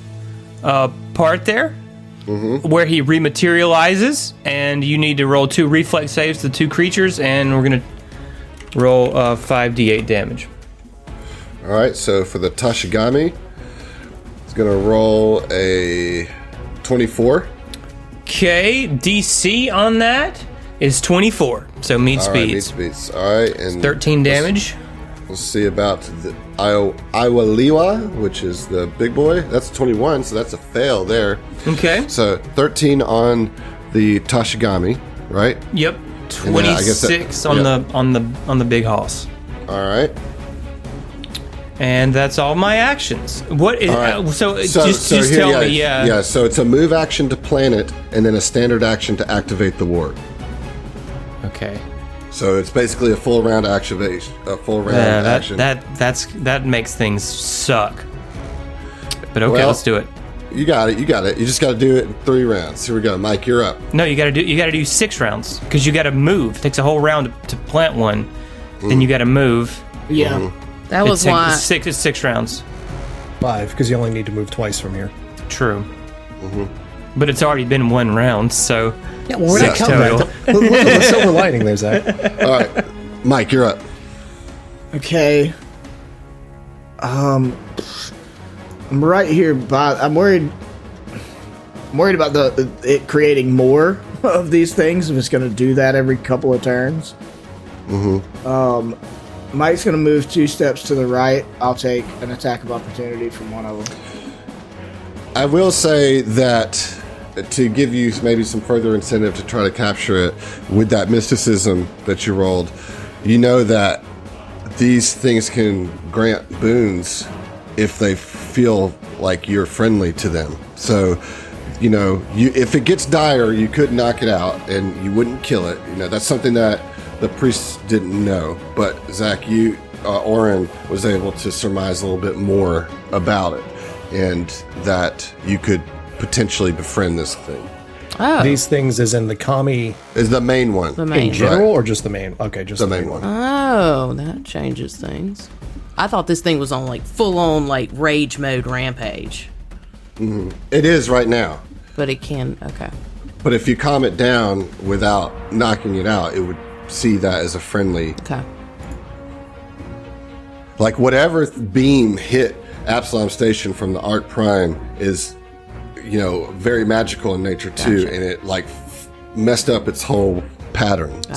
part there, where he rematerializes, and you need to roll 2 reflex saves to the 2 creatures, and we're going to roll 5d8 damage. All right, so for the Toshigami, it's going to roll a 24. Okay, DC on that is 24, so meets beats. All right, and 13 damage. We'll see about the Iwaliwa, which is the big boy. That's 21, so that's a fail there. Okay. So 13 on the Toshigami, right? Yep. 26 on the big hoss. All right. And that's all my actions. What is so just tell me, Yeah, so it's a move action to plan it and then a standard action to activate the ward. Okay. So it's basically a full round activation, action. That makes things suck. But okay, let's do it. You got it. You just got to do it in 3 rounds. Here we go, Mike. You're up. No, you got to do 6 rounds because you got to move. It takes a whole round to plant one. Then you got to move. Yeah, that was why. It's 6 rounds. 5 because you only need to move twice from here. True. But it's already been 1 round, so yeah. Well, we're not counting that. Look at the silver lining there, Zach. All right, Mike, you're up. Okay. I'm right here, but I'm worried about it creating more of these things if it's going to do that every couple of turns. Mike's going to move 2 steps to the right. I'll take an attack of opportunity from one of them. I will say that to give you maybe some further incentive to try to capture it with that mysticism that you rolled, you know that these things can grant boons if they feel like you're friendly to them. So, you know, if it gets dire, you could knock it out and you wouldn't kill it. You know, that's something that the priests didn't know. But Zach, Orin was able to surmise a little bit more about it, and that you could potentially befriend this thing. Oh. These things is in the kami is the main one. The main. In general, right. or just the main? Okay, just the main one. Oh, that changes things. I thought this thing was on like full on like rage mode rampage. It is right now. But it can. Okay. But if you calm it down without knocking it out, it would see that as a friendly. Okay. Like whatever beam hit Absalom Station from the Ark Prime is, very magical in nature too, and it messed up its whole patterns,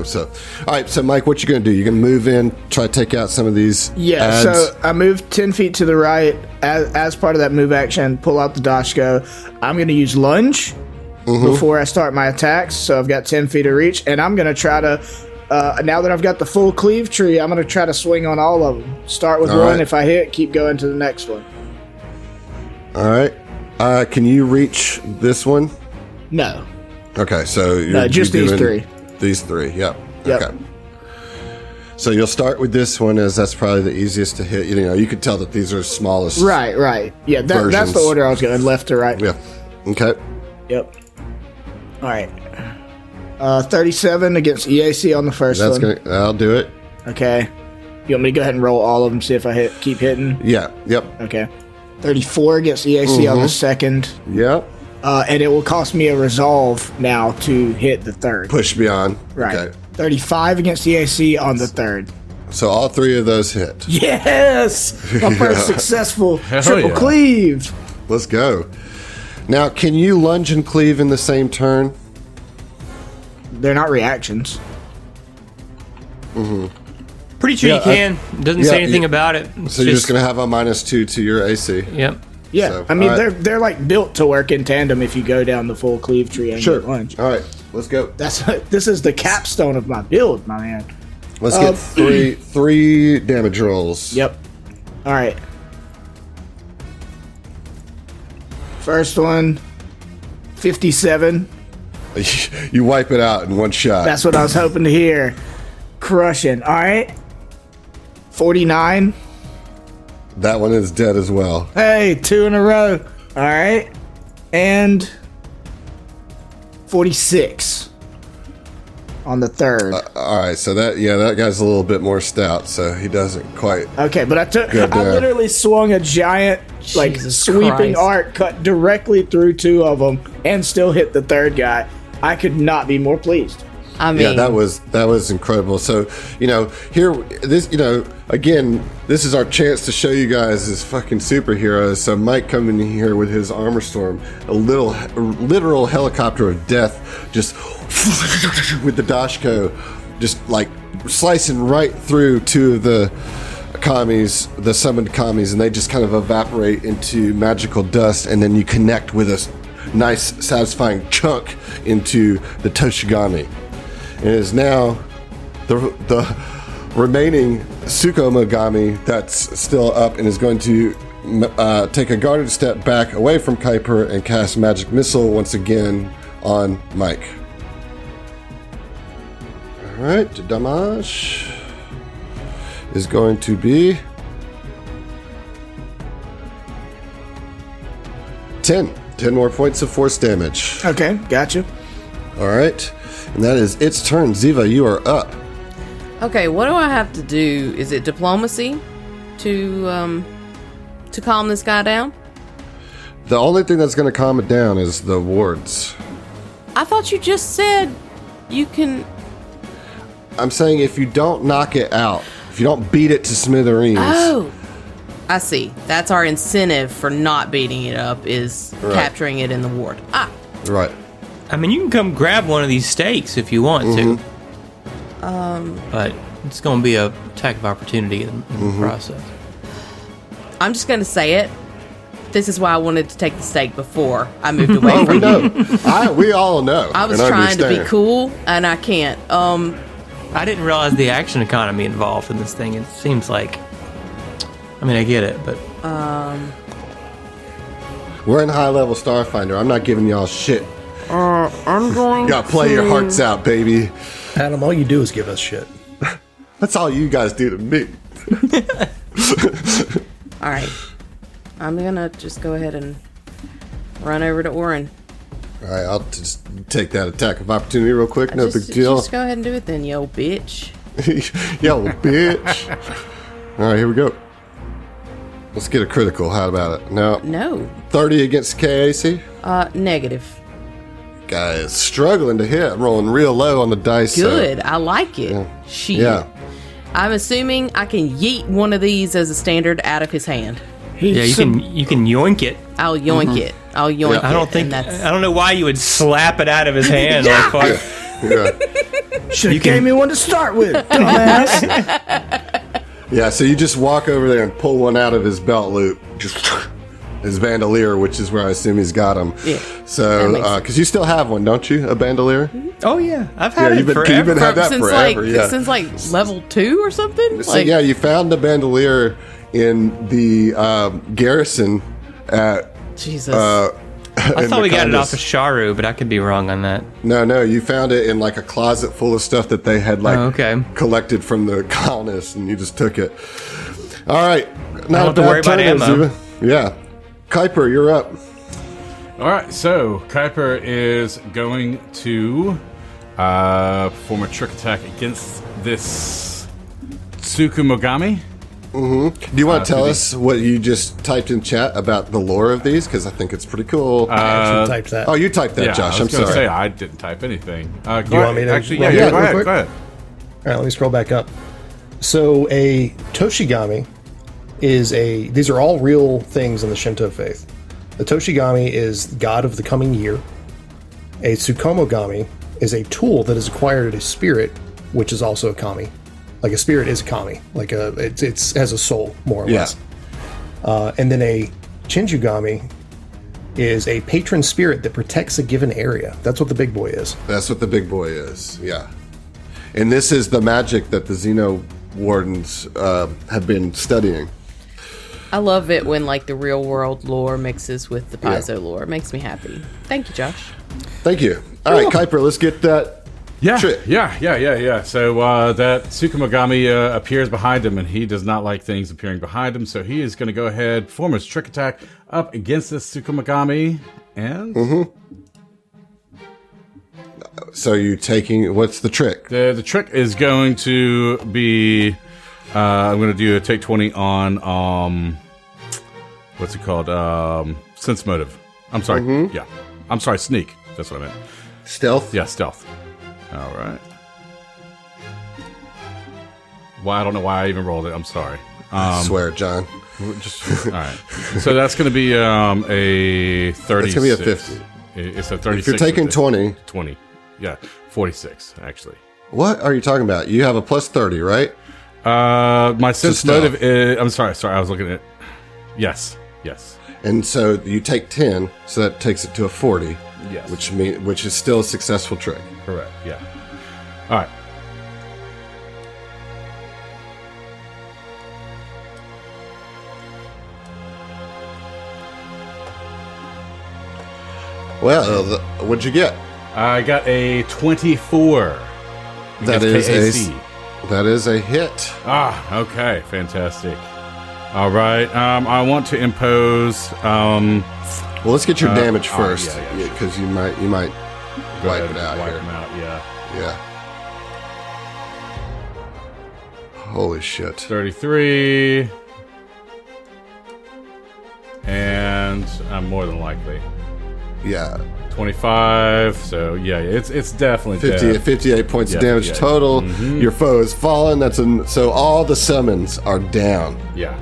So, all right. So, Mike, what you gonna do? You gonna move in, try to take out some of these? Yeah. ads? So I moved 10 feet to the right as part of that move action. Pull out the Dashko. I'm gonna use lunge before I start my attacks. So I've got 10 feet of reach, and I'm gonna try to. Now that I've got the full cleave tree, I'm gonna try to swing on all of them. Start with all one. right. If I hit, keep going to the next one. All right. Can you reach this one? No. Okay, so just you're these doing three. These three, yep. Yep. Okay. So you'll start with this one, as that's probably the easiest to hit. You can tell that these are smallest. Right. Yeah, that's versions. the order I was going, left to right. Yeah. Okay. Yep. All right. 37 against EAC on the first That's one. I'll do it. Okay. You want me to go ahead and roll all of them, see if I keep hitting? Yeah. Yep. Okay. 34 against EAC on the second. Yep. And it will cost me a resolve now to hit the third. Push beyond. Right. Okay. 35 against EAC on the third. So all three of those hit. Yes! My first successful triple yeah. cleave. Let's go. Now, can you lunge and cleave in the same turn? They're not reactions. Pretty sure you can. Doesn't say anything about it. So you're just going to have a -2 to your AC. Yep. Yeah, So, I mean, all right. they're like built to work in tandem if you go down the full cleave tree and Sure. get lunge. All right. Let's go. This is the capstone of my build, my man. Let's get three damage rolls. Yep. All right. First one, 57. You wipe it out in one shot. That's what I was hoping to hear. Crushing. All right. 49. That one is dead as well. Hey, 2 in a row. All right. And 46 on the third. All right, so that guy's a little bit more stout, so he doesn't quite. Okay, but Good I there. literally swung a giant, Jesus sweeping Christ. arc, cut directly through 2 of them, and still hit the third guy. I could not be more pleased. I mean, Yeah, that was incredible. So here, again, this is our chance to show you guys as fucking superheroes. So Mike coming in here with his armor storm, a literal helicopter of death, just with the Dashko, just like slicing right through 2 of the commies, the summoned commies, and they just kind of evaporate into magical dust, and then you connect with a nice, satisfying chunk into the Toshigami. It is now the remaining Tsukomogami that's still up and is going to take a guarded step back away from Kuiper and cast Magic Missile once again on Mike. Alright, the damage is going to be 10. 10 more points of force damage. Okay, gotcha. Alright. And that is its turn. Ziva, you are up. okay, what do I have to do? Is it diplomacy to calm this guy down? The only thing that's going to calm it down is the wards. I thought you just said you can. I'm saying if you don't knock it out, if you don't beat it to smithereens, Oh, I see. That's our incentive for not beating it up is Right. capturing it in the ward. Ah, right. I mean, you can come grab one of these stakes if you want to. But it's going to be a attack of opportunity in the process. I'm just going to say it. This is why I wanted to take the stake before I moved away We from know. you. We all know. I was and trying to be understand. cool, and I can't. I didn't realize the action economy involved in this thing. It seems like, I mean, I get it, but We're in high-level Starfinder. I'm not giving y'all shit. I'm going You gotta play your hearts out, baby. Adam, all you do is give us shit. That's all you guys do to me. All right. I'm going to just go ahead and run over to Orin. All right, I'll just take that attack of opportunity real quick. No Just- big deal. Just go ahead and do it then, yo bitch. Yo, bitch. All right, here we go. Let's get a critical. How about it? No. No. 30 against KAC? Negative. Guy is struggling to hit. Rolling real low on the dice. Good. I like it. Yeah. Shit. Yeah. I'm assuming I can yeet one of these as a standard out of his hand. Yeah, you can yoink it. I'll yoink it. I'll yoink it. I don't think I don't know why you would slap it out of his hand like fuck. Yeah. Should have gave me one to start with, dumbass. Yeah, so you just walk over there and pull one out of his belt loop. Just his bandolier, which is where I assume he's got him. Yeah. So, because you still have one, don't you? A bandolier? Oh yeah, I've had it you've forever. been had that since forever. since level 2 or something. So, yeah, you found the bandolier in the garrison at. Jesus. I thought we got it off of Sharu, but I could be wrong on that. No, you found it in like a closet full of stuff that they had collected from the colonists, and you just took it. All right, not have to worry about ammo. Yeah, Kuiper, you're up. All right, so Kuiper is going to perform a trick attack against this Tsukumogami. Mm-hmm. Do you want to tell us what you just typed in chat about the lore of these? Because I think it's pretty cool. I actually typed that. Oh, you typed that, Yeah, Josh. I was I'm sorry. Say I didn't type anything. You want me to? Actually, run yeah, through it real go quick? ahead. All right, let me scroll back up. So a Toshigami is these are all real things in the Shinto faith. The Toshigami is god of the coming year. A Tsukomogami is a tool that is acquired at a spirit, which is also a kami. Like a spirit is a kami. Like it has a soul, more or less. And then a Chinjugami is a patron spirit that protects a given area. That's what the big boy is. That's what the big boy is, yeah. And this is the magic that the Xeno Wardens have been studying. I love it when like the real world lore mixes with the Paizo lore. It makes me happy. Thank you, Josh. Thank you. All right, Kuiper, let's get that. Yeah. Trick. Yeah. So that Tsukumogami appears behind him, and he does not like things appearing behind him. So he is going to go ahead, perform his trick attack up against this Tsukumogami, and So you taking? What's the trick? the trick is going to be. I'm going to do a take 20 on what's it called? Sense motive. I'm sorry. Yeah. I'm sorry. Sneak. That's what I meant. Stealth? Yeah, stealth. All right. Why I don't know why I even rolled it. I'm sorry. I swear, John. Just all right. So that's going to be a 30. It's going to be a 50. It's a 36. If you're taking 20. 20. Yeah, 46 actually. What are you talking about? You have a plus 30, right? My sense stealth. motive is. I'm sorry. I was looking at. Yes. And so you take 10, so that takes it to a 40. Yes. Which is still a successful trick. Correct. Yeah. All right. Well, what'd you get? I got a 24. That against is KAC. That is a hit. Okay, fantastic. All right, I want to impose. Well, let's get your damage all right, first, yeah, sure. because you might go wipe ahead it and out wipe here. them out. Yeah. Holy shit. 33, and I'm more than likely Yeah. 25. So yeah, it's definitely 58 points of damage total. Your foe is fallen. So all the summons are down. Yeah.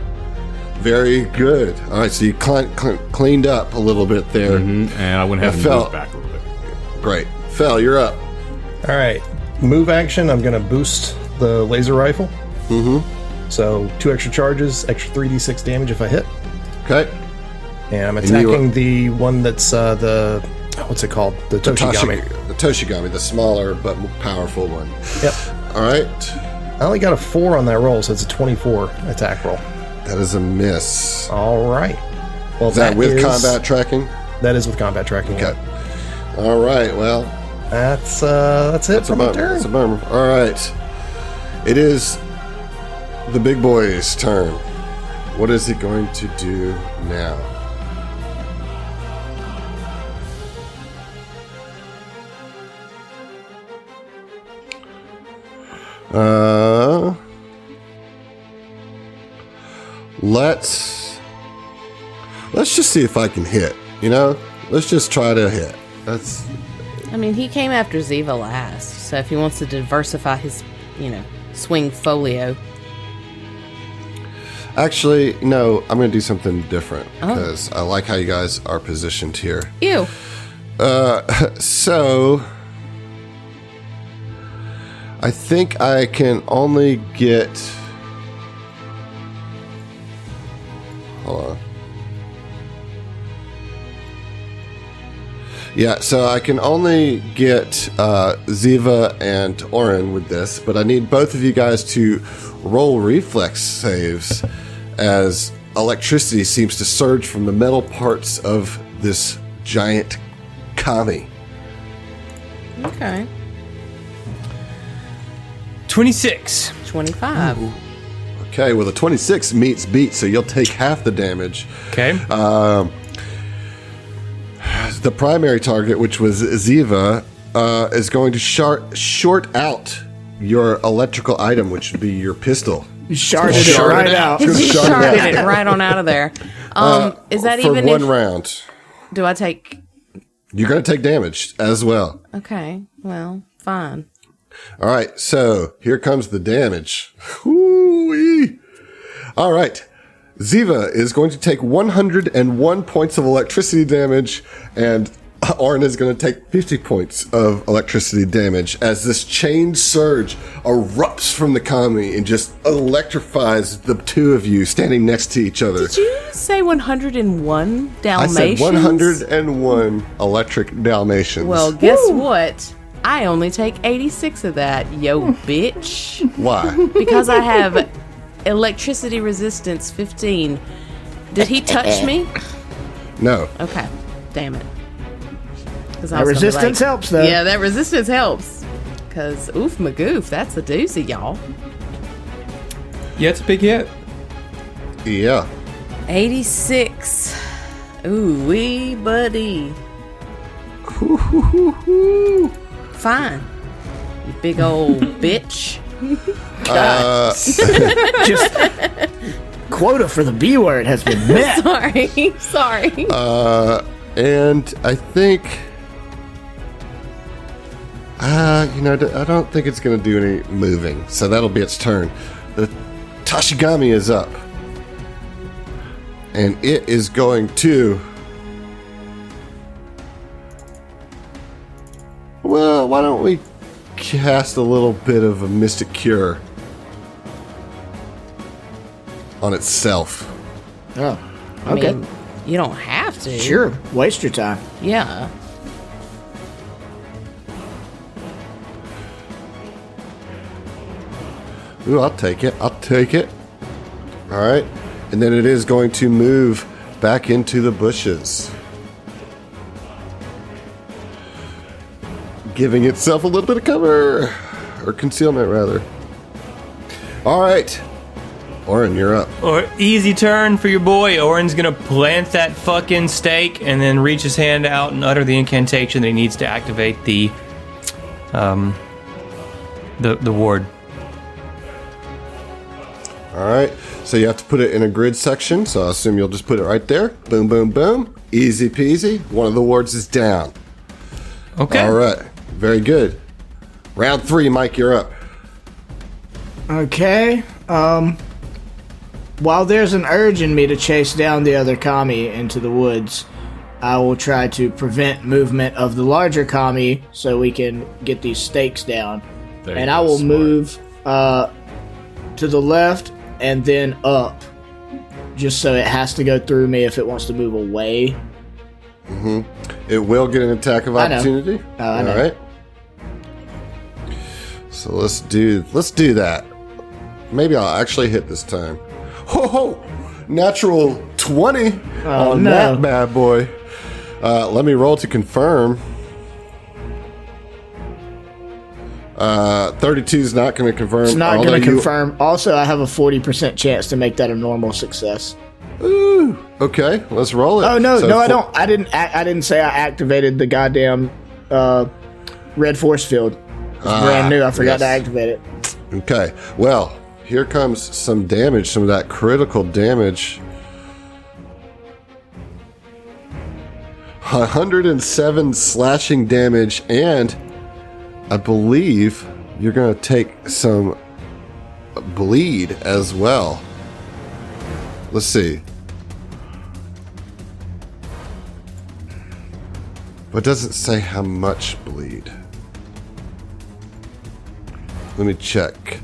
Very good. All right, so you cleaned up a little bit there. And I went ahead and moved back a little bit. Great. Fel, you're up. All right, move action. I'm going to boost the laser rifle. So 2 extra charges, extra 3d6 damage if I hit. Okay. And I'm attacking the one that's the what's it called? The Toshigami. The Toshigami, the smaller but more powerful one. Yep. All right. I only got a 4 on that roll, so it's a 24 attack roll. That is a miss. All right. Well, Is that with combat tracking? That is with combat tracking. Okay. Yeah. All right. Well, That's it for my turn. That's a bummer. All right. It is the big boy's turn. What is he going to do now? Let's let's just see if I can hit. You know, let's just try to hit. I mean, he came after Ziva last, so if he wants to diversify his, swing folio. Actually, no, I'm going to do something different because I like how you guys are positioned here. Ew. So I think I can only get. Hold on. Yeah, so I can only get Ziva and Oren with this, but I need both of you guys to roll reflex saves as electricity seems to surge from the metal parts of this giant kami. Okay. 26. 25. Ooh. Okay, well, the 26 meets beat, so you'll take half the damage. Okay. The primary target, which was Ziva, is going to short out your electrical item, which would be your pistol. Sharded it right out. Sharded it right on out of there. Is that for even one if, round? Do I take? You're going to take damage as well. Okay. Well, fine. All right. So here comes the damage. Whoo-wee. All right. Ziva is going to take 101 points of electricity damage, and Oren is going to take 50 points of electricity damage as this chain surge erupts from the kami and just electrifies the two of you standing next to each other. Did you say 101 Dalmatians? I said 101 electric Dalmatians. Well, guess what? I only take 86 of that, yo bitch. Why? Because I have electricity resistance 15. Did he touch me? No. Okay. Damn it. That resistance helps, though. Yeah, that resistance helps. Because, oof, magoof, that's a doozy, y'all. Yeah, it's a big hit. Yeah. 86. Ooh, wee buddy. Fine. You big old bitch. Just quota for the B word has been met. Sorry. And I think, I don't think it's going to do any moving, so that'll be its turn. The Tashigami is up, and it is going to. Well, why don't we cast a little bit of a Mystic Cure on itself? Oh, I okay. mean, you don't have to. Sure. Waste your time. Yeah. Ooh, I'll take it. All right. And then it is going to move back into the bushes, giving itself a little bit of cover, or concealment, rather. All right. Oren, you're up. Or easy turn for your boy. Oren's gonna plant that fucking stake and then reach his hand out and utter the incantation that he needs to activate the ward. All right. So you have to put it in a grid section. So I assume you'll just put it right there. Boom, boom, boom. Easy peasy. One of the wards is down. Okay. All right. Very good. Round 3, Mike, you're up. Okay. While there's an urge in me to chase down the other kami into the woods, I will try to prevent movement of the larger kami so we can get these stakes down. And I will move to the left and then up, just so it has to go through me if it wants to move away. Mm-hmm. It will get an attack of opportunity. I know. All right. So let's do that. Maybe I'll actually hit this time. Ho ho! Natural 20 on that bad boy. Let me roll to confirm. 32 is not going to confirm. It's not going to confirm. Also, I have a 40% chance to make that a normal success. Ooh. Okay, let's roll it. Oh no, I don't. I didn't say I activated the goddamn red force field. It's brand new. I forgot to activate it. Okay. Well, here comes some damage. Some of that critical damage. 107 slashing damage, and I believe you're going to take some bleed as well. Let's see. But it doesn't say how much bleed. Let me check.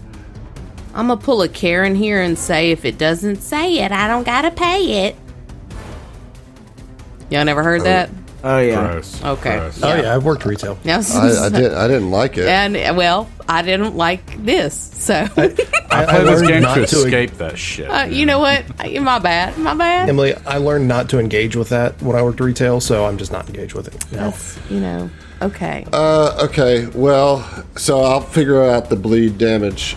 I'm going to pull a Karen here and say if it doesn't say it, I don't got to pay it. Y'all never heard that? Oh yeah. Gross. Okay. Gross. Oh yeah, I've worked retail. I didn't like it. And well, I didn't like this. So I play this learned game not to to- escape that shit. you know what? My bad. My bad. Emily, I learned not to engage with that when I worked retail, so I'm just not engaged with it now. That's, okay. Okay, well, so I'll figure out the bleed damage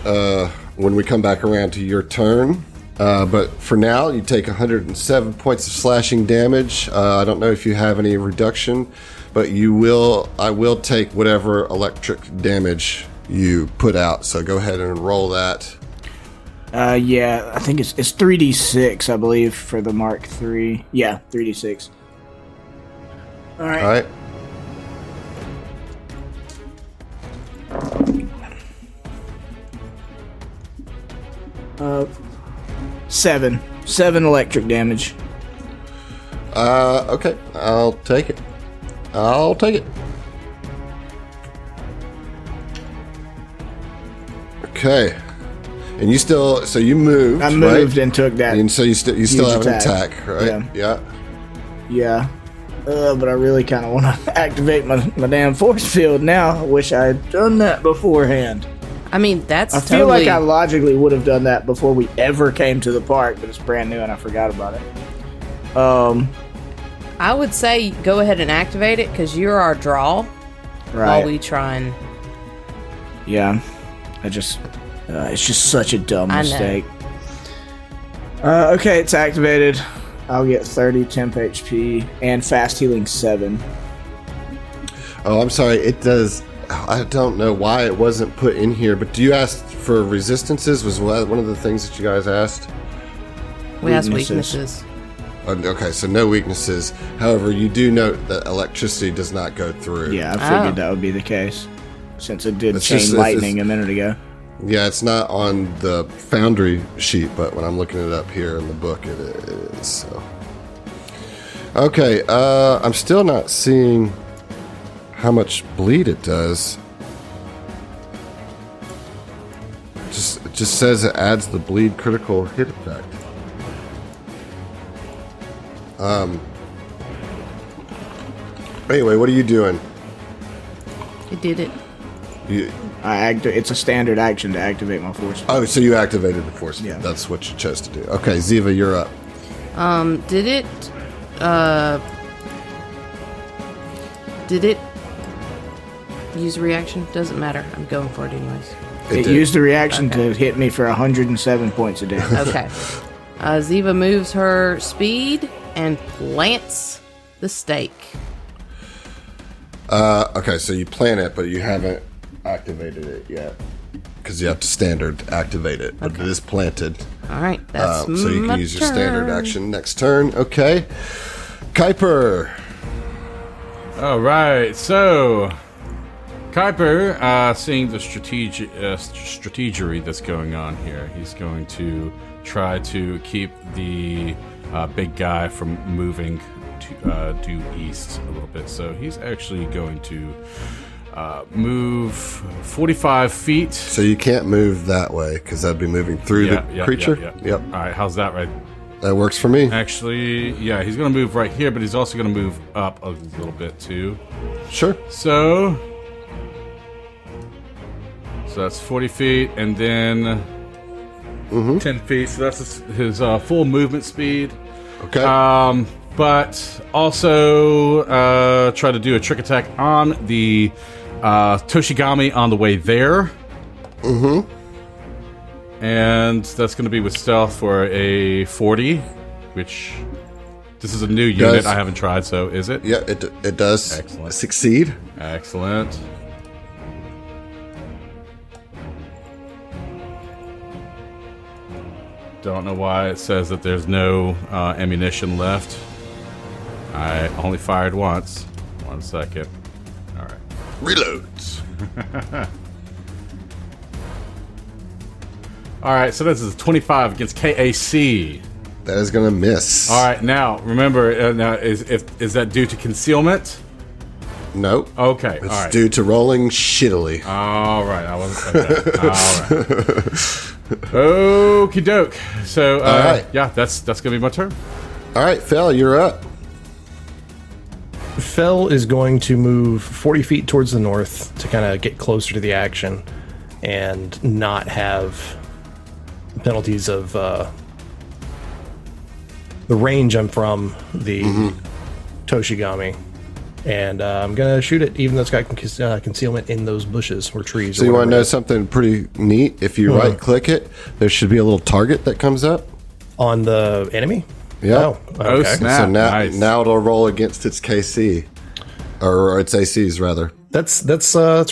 when we come back around to your turn. But for now, you take 107 points of slashing damage. I don't know if you have any reduction, but I will take whatever electric damage you put out. So go ahead and roll that. Yeah, I think it's 3d6, I believe, for the Mark III. Yeah, 3d6. All right. All right. Seven electric damage. Okay, I'll take it. Okay. And you still, so you moved, I moved right? and took that. And so you still have an attack. attack, right? Yeah. Yeah. Yeah. But I really kind of want to activate my damn force field now. I wish I had done that beforehand. I mean, that's I feel like I logically would have done that before we ever came to the park, but it's brand new and I forgot about it. I would say go ahead and activate it because you're our draw. Right. While we try and. Yeah. It's just such a dumb I know. mistake. Okay, it's activated. I'll get 30 temp HP and fast healing 7. Oh, I'm sorry. It does. I don't know why it wasn't put in here, but do you ask for resistances? Was one of the things that you guys asked? We ask Weaknesses. weaknesses. Okay, so no weaknesses. However, you do note that electricity does not go through. Yeah, I figured that would be the case. Since it did It's chain just- lightning a minute ago. Yeah, it's not on the Foundry sheet, but when I'm looking it up here in the book, it is. So. Okay, I'm still not seeing how much bleed it does. It just says it adds the bleed critical hit effect. Anyway, what are you doing? It did it. It's a standard action to activate my force. Oh, so you activated the force. Yeah. That's what you chose to do. Okay, Ziva, you're up. Did it use a reaction? Doesn't matter. I'm going for it anyways. It did. used the reaction to hit me for 107 points a day. Okay. Ziva moves her speed and plants the stake. Okay, so you plan it, but you haven't activated it yet. Because you have to standard activate it. But it is planted. All right. That's So you my can use your standard turn. action next turn. Okay. Kuiper. All right, so Kuiper, seeing the strategery that's going on here, he's going to try to keep the big guy from moving due east a little bit. So he's actually going to move 45 feet. So you can't move that way because that'd be moving through the creature. Yep. All right, how's that right? That works for me. Actually, yeah, he's going to move right here, but he's also going to move up a little bit too. Sure. So that's 40 feet, and then 10 feet. So that's his full movement speed. Okay. But also try to do a trick attack on the Toshigami on the way there. Mm-hmm. And that's going to be with stealth for a 40, which this is a new unit I haven't tried, so is it? Yeah, it does Excellent. succeed. Excellent. Don't know why it says that there's no ammunition left. I only fired once. 1 second. All right. Reloads. All right, so this is 25 against KAC. That is going to miss. All right, now remember, now is that due to concealment? Nope. Okay, It's all right. due to rolling shittily. All right, I wasn't. Okay. All right. Okie doke. So, All right. yeah, that's gonna be my turn. All right, Fel, you're up. Fel is going to move 40 feet towards the north to kind of get closer to the action and not have penalties of the range I'm from, the Toshigami. And I'm going to shoot it, even though it's got concealment in those bushes or trees. So you want to know something pretty neat? If you right-click it, there should be a little target that comes up. On the enemy? Yeah. Oh, Oh, okay. snap. So Nice. now it'll roll against its KC. Or its ACs, rather. That's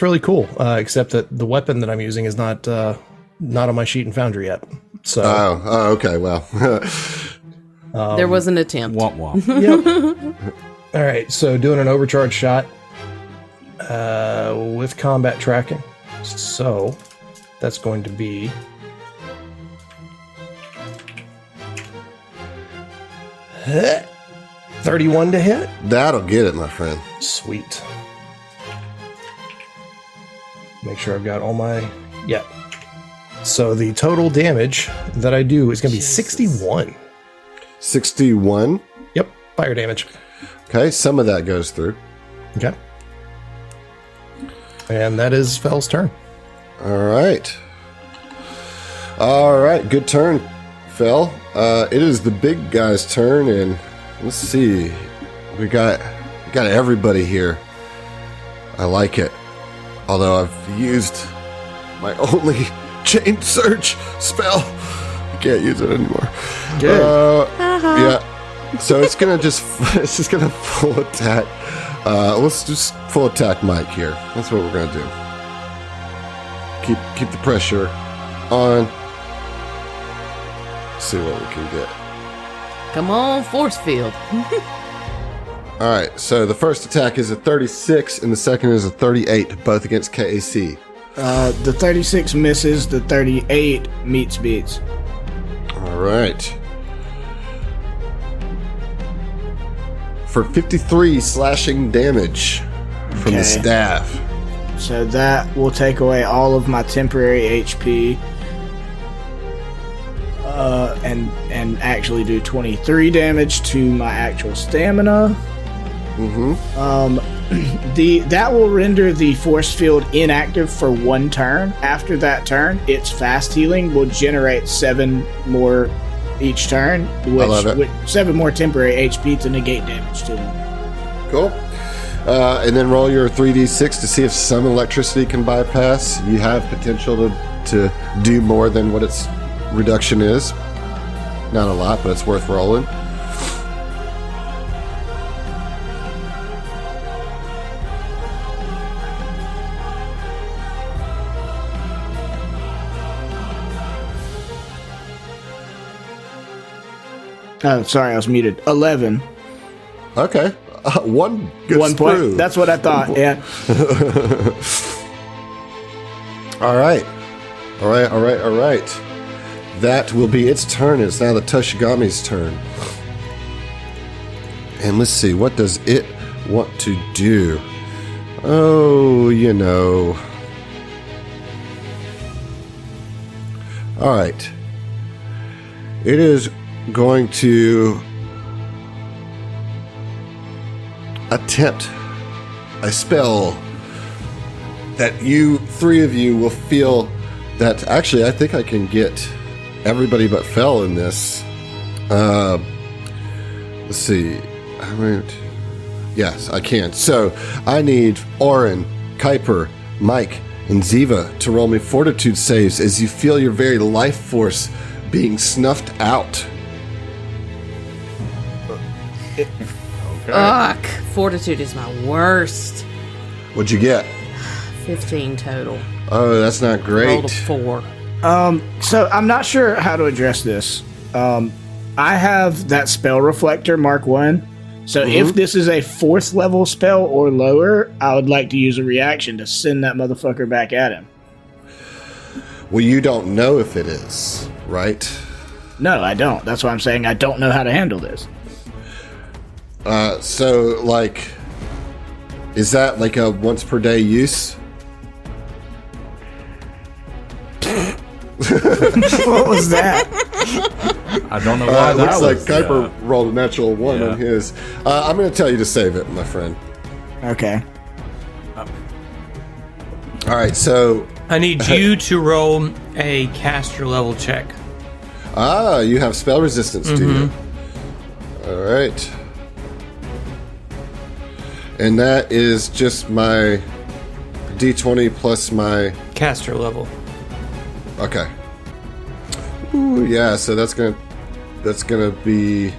really cool. Except that the weapon that I'm using is not on my sheet and foundry yet. So Oh, okay, well. There was an attempt. Womp womp. Yep. All right, so doing an overcharge shot with combat tracking. So that's going to be 31 to hit. That'll get it, my friend. Sweet. Make sure I've got all my... Yep. So the total damage that I do is going to be 61. 61. Yep, fire damage. Okay, some of that goes through. Okay. And that is Fel's turn. All right. All right, good turn, Fel. It is the big guy's turn, and let's see. We got everybody here. I like it. Although I've used my only chain search spell. I can't use it anymore. Good. Yeah. So it's just gonna full attack. Let's just full attack Mike here. That's what we're gonna do. Keep the pressure on. See what we can get. Come on, force field. All right. So the first attack is a 36, and the second is a 38, both against KAC. The 36 misses. The 38 beats. All right. For 53 slashing damage from the Okay. staff. So that will take away all of my temporary HP. And actually do 23 damage to my actual stamina. That will render the force field inactive for 1 turn. After that turn, its fast healing will generate 7 more each turn, love it. with 7 more temporary HP to negate damage to them. Cool. And then roll your 3d6 to see if some electricity can bypass. You have potential to do more than what its reduction is. Not a lot, but it's worth rolling. Oh, sorry, I was muted. 11. Okay. One good 1 point. sprue. That's what I thought. Yeah. All right. That will be its turn. It's now the Toshigami's turn. And let's see, what does it want to do? Oh, All right. It is going to attempt a spell that you 3 of you will feel that actually I think I can get everybody but Fel in this. Let's see. Yes, I can. So I need Oren, Kuiper, Mike, and Ziva to roll me fortitude saves as you feel your very life force being snuffed out. Ugh, fortitude is my worst. What'd you get? 15 total. Oh, that's not great. Rolled a 4. So I'm not sure how to address this. I have that spell reflector Mark 1, So if this is a 4th level spell or lower, I would like to use a reaction to send that motherfucker back at him. Well, you don't know if it is, right? No, I don't. That's why I'm saying I don't know how to handle this. So, like, is that like a once per day use? What was that? I don't know why that looks like was. Kuiper rolled a natural 1 Yeah. on his. I'm going to tell you to save it, my friend. Okay. All right, so I need you to roll a caster level check. you have spell resistance, do you? All right, and that is just my D20 plus my Caster level. okay. Ooh, yeah, so that's gonna be.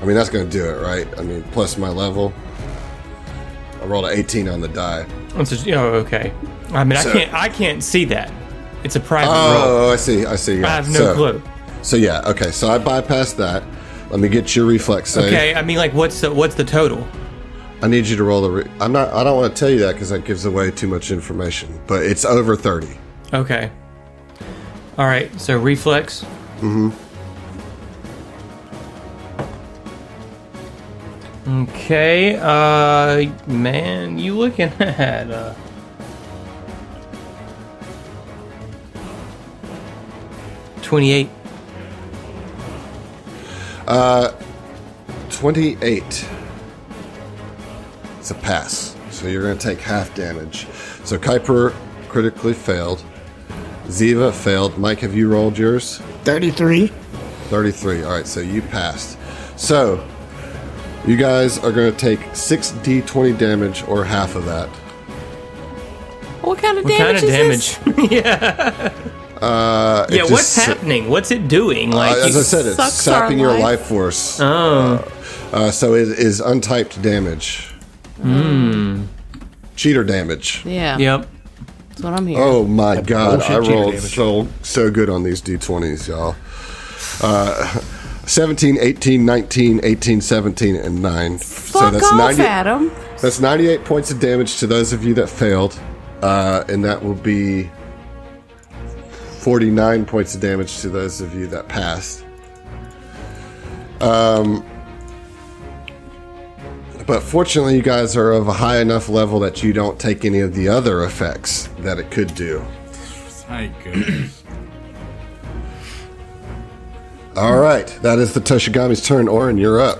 I mean, that's gonna do it, right? I mean, plus my level. I rolled an 18 on the die. It's just, okay. I mean, So- I can't see that. It's a private roll. Oh, I see. Yeah. I have no clue. So yeah, okay. So I bypassed that. Let me get your reflex save. Okay, I mean, like, what's the total? I need you to roll the. I don't want to tell you that because that gives away too much information. But it's over 30. Okay. All right. So reflex. Okay. Man, you looking at 28. 28. It's a pass. So you're going to take half damage. So Kuiper critically failed. Ziva failed. Mike, have you rolled yours? 33. 33. All right, so you passed. So you guys are going to take 6d20 damage or half of that. What kind of What damage kind of is damage? Yeah, what's happening? What's it doing? Like, as I said, it's sucks sapping our your life. life force. oh, So it is untyped damage. Cheater damage. this? Yeah. yep. That's what I'm hearing. Oh my god, bullshit I cheater rolled damage. so good on these d20s, y'all. 17, 18, 19, 18, 17, and 9. Fuck off, Adam. That's 98 points of damage to those of you that failed. And that will be 49 points of damage to those of you that passed. But fortunately, you guys are of a high enough level that you don't take any of the other effects that it could do. Thank goodness. All right, that is the Toshigami's turn. Orin, you're up.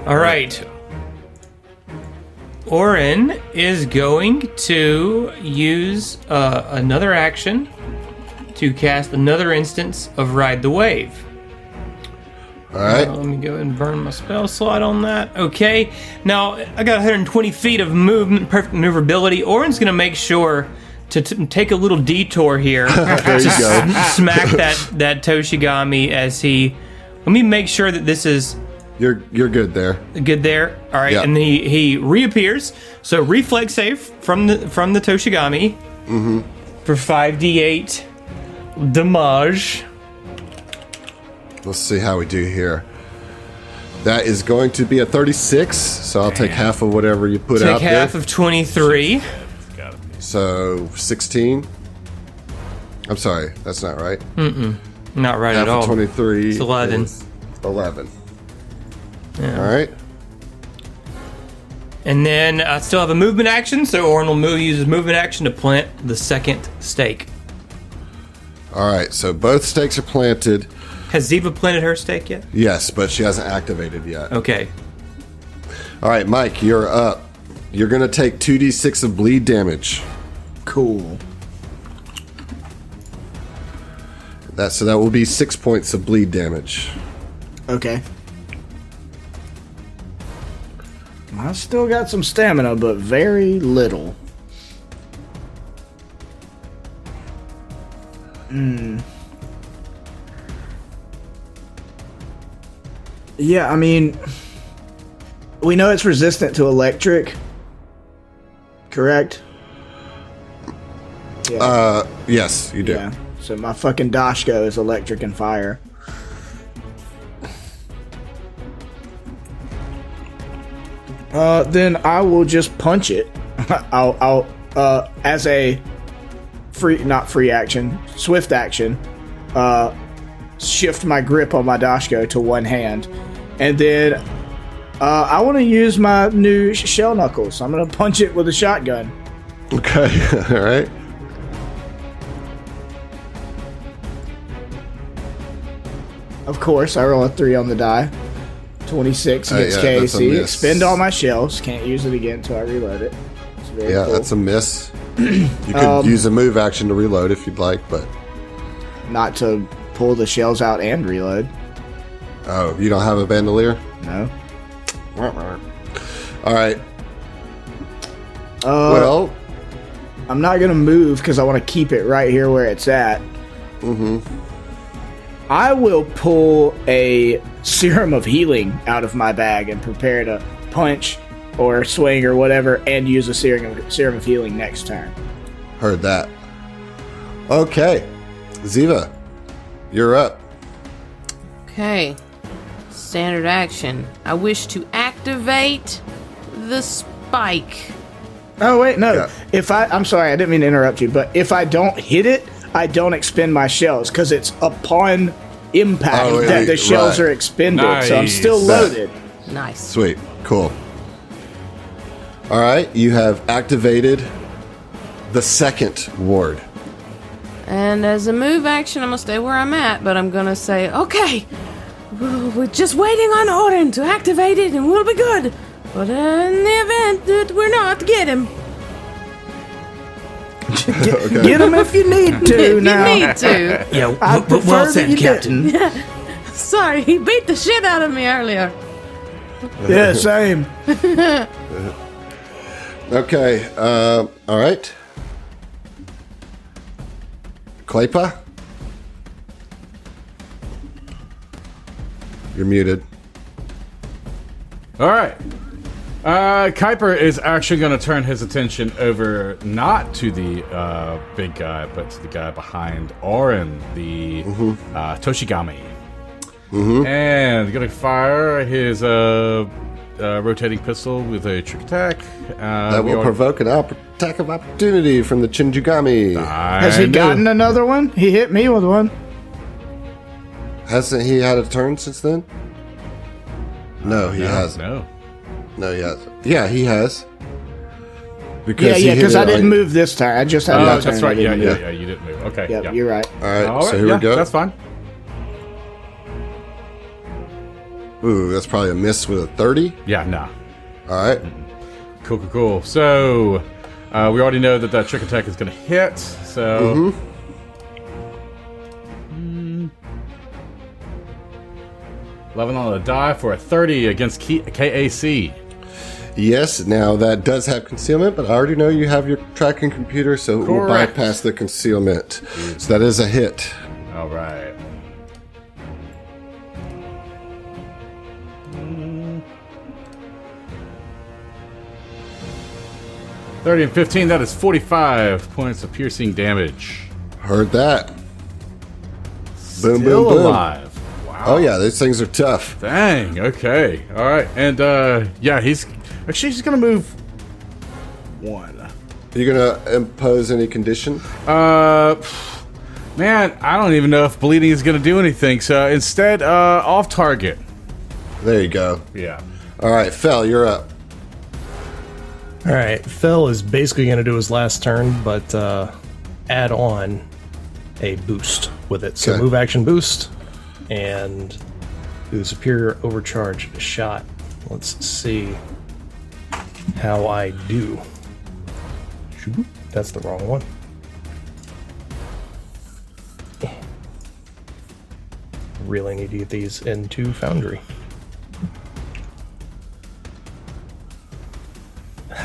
All right. Orin is going to use another action to cast another instance of Ride the Wave. All right. Let me go ahead and burn my spell slot on that. Okay. Now, I got 120 feet of movement, perfect maneuverability. Orin's going to make sure to take a little detour here There you go. smack that Toshigami as he... Let me make sure that this is You're good there. good there. All right, Yeah. and then he reappears. So reflex save from the Toshigami for 5d8 damage. Let's see how we do here. That is going to be a 36, so I'll take half of whatever you put out Take half there. of 23. So 16. I'm sorry, that's not right. Not right Half at all. of 23. It's 11. is 11. All right. And then I still have a movement action, so Orin will use his movement action to plant the second stake. All right, so both stakes are planted. Has Ziva planted her stake yet? Yes, but she hasn't activated yet. Okay. All right, Mike, you're up. You're going to take 2d6 of bleed damage. Cool. So that will be 6 points of bleed damage. Okay. I still got some stamina, but very little. Yeah, I mean, we know it's resistant to electric, correct? Yeah. Yes, you do. Yeah. So my fucking Dashko is electric and fire. Then I will just punch it. I'll as a not free action, swift action, shift my grip on my Dashko to one hand, and then I want to use my new shell knuckles. I'm going to punch it with a shotgun. Okay, all right. Of course, I roll a 3 on the die. 26 against KAC. Expend all my shells. Can't use it again until I reload it. Cool. That's a miss. You could use a move action to reload if you'd like, but not to pull the shells out and reload. Oh, you don't have a bandolier? No. All right. Well, I'm not gonna move because I want to keep it right here where it's at. Mm-hmm. I will pull a serum of healing out of my bag and prepare to punch or swing or whatever, and use a serum of healing next turn. Heard that. Okay, Ziva, you're up. Okay. Standard action. I wish to activate the spike. Oh wait, no. Yeah. I'm sorry, I didn't mean to interrupt you, but if I don't hit it, I don't expend my shells because it's upon impact that the shells are expended. Nice. So I'm still loaded. Nice. Sweet, cool. All right, you have activated the second ward. And as a move action, I'm going to stay where I'm at, but I'm going to say, okay, we're just waiting on Orin to activate it and we'll be good. But in the event that we're not, get him. Get him if you need to now. You need to. Yeah, I prefer well that said, you Captain. Sorry, he beat the shit out of me earlier. Yeah, same. Okay, all right. Claypa? You're muted. All right. Kuiper is actually going to turn his attention over not to the big guy, but to the guy behind Orin, the Toshigami. Mm-hmm. And going to fire his rotating pistol with a trick attack. That will provoke an attack of opportunity from the Chinjugami. Has he gotten another one? He hit me with one. Hasn't he had a turn since then? No, he hasn't. No, he hasn't. Yeah, he has. Because I didn't move this time. I just had Oh, no turn. that's right. Yeah, move. you didn't move. Okay. Yep, yeah. you're right. All right, so here we go. That's fine. Ooh, that's probably a miss with a 30. Yeah, nah. All right. Cool. So, we already know that trick attack is going to hit. So, 11 on the die for a 30 against KAC. Yes, now that does have concealment, but I already know you have your tracking computer, so it will bypass the concealment. So that is a hit. All right. $30 and 15, that is 45 points of piercing damage. Heard that. Boom, Still boom, boom. alive. Wow. Oh, yeah, these things are tough. Dang, okay. All right. And, he's going to move one. Are you going to impose any condition? Man, I don't even know if bleeding is going to do anything. So instead, off target. There you go. Yeah. All right, Fel, you're up. All right, Fel is basically going to do his last turn, but add on a boost with it. So Okay. move action boost and do the superior overcharge shot. Let's see how I do. That's the wrong one. Really need to get these into Foundry.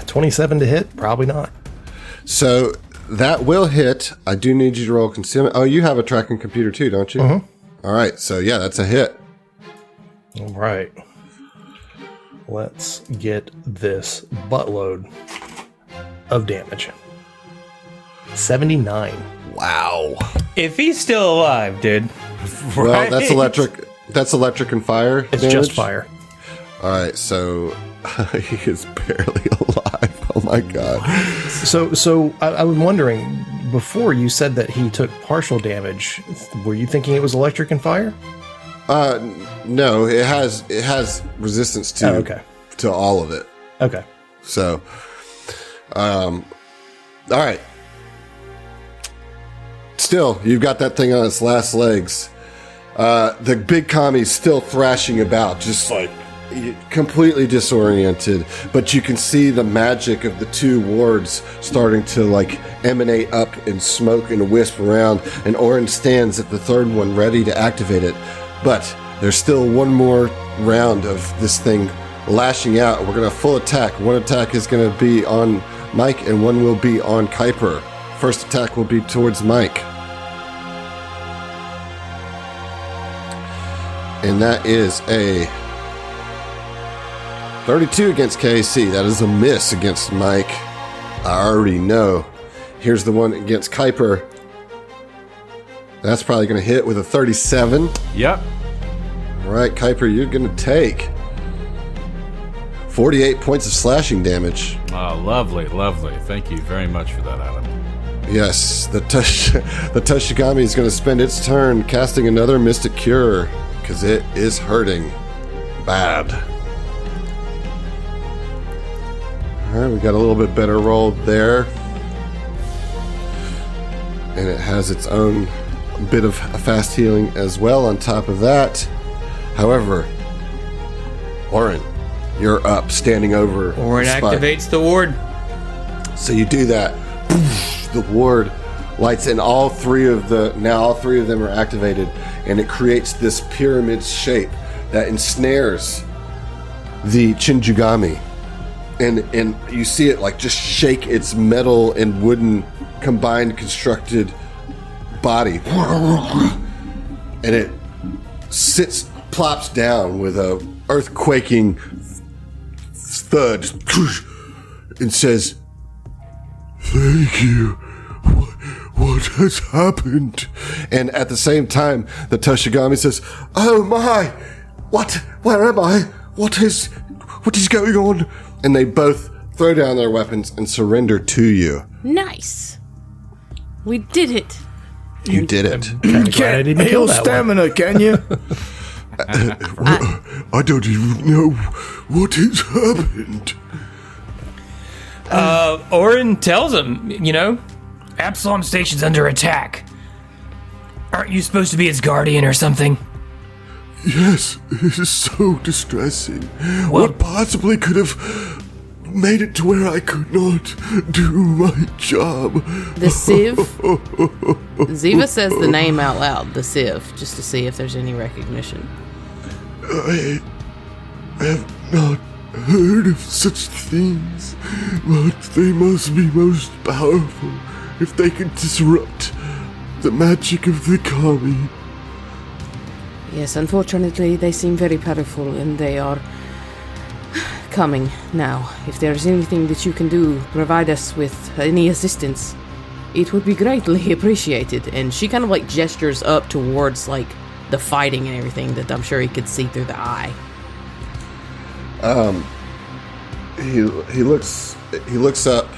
27 to hit? Probably not. So that will hit. I do need you to roll concealment. Oh, you have a tracking computer too, don't you? All right, so yeah, that's a hit. All right. Let's get this buttload of damage. 79. Wow. If he's still alive, dude. Well, that's electric. That's electric and fire. It's damage. just fire. All right, so He is barely alive. Oh my god. So I was wondering, before you said that he took partial damage, were you thinking it was electric and fire? No, it has resistance to to all of it. Okay. So, all right. Still, you've got that thing on its last legs. The big commie's still thrashing about, just like completely disoriented. But you can see the magic of the two wards starting to like emanate up in smoke and wisp around. And Orin stands at the third one, ready to activate it. But there's still one more round of this thing lashing out. We're going to full attack. One attack is going to be on Mike, and one will be on Kuiper. First attack will be towards Mike. And that is a 32 against KC. That is a miss against Mike. I already know. Here's the one against Kuiper. That's probably going to hit with a 37. Yep. All right, Kuiper, you're going to take 48 points of slashing damage. Oh, lovely, lovely. Thank you very much for that, Adam. Yes, the Toshigami is going to spend its turn casting another Mystic Cure, because it is hurting bad. All right, we got a little bit better roll there. And it has its own bit of fast healing as well on top of that. However, Orin, you're up, standing over. Orin activates the ward. So you do that. The ward lights, and all three of them are activated, and it creates this pyramid shape that ensnares the Shinjugami. And you see it like just shake its metal and wooden combined constructed body, and it plops down with a earthquaking thud and says, "Thank you. What has happened?" And at the same time, the Toshigami says, "Oh my! Where am I? What is going on?" And they both throw down their weapons and surrender to you. Nice. We did it. You did it. You can't heal stamina, can you? I don't even know what has happened. Orin tells him, Absalom Station's under attack. Aren't you supposed to be its guardian or something? Yes, it is so distressing. What possibly could have made it to where I could not do my job? The Civ? Ziva says the name out loud, the Civ, just to see if there's any recognition. I have not heard of such things, but they must be most powerful if they can disrupt the magic of the kami. Yes, unfortunately, they seem very powerful, and they are coming now. If there's anything that you can do, provide us with any assistance, it would be greatly appreciated. And she kind of like gestures up towards like the fighting and everything that I'm sure he could see through the eye. He looks up,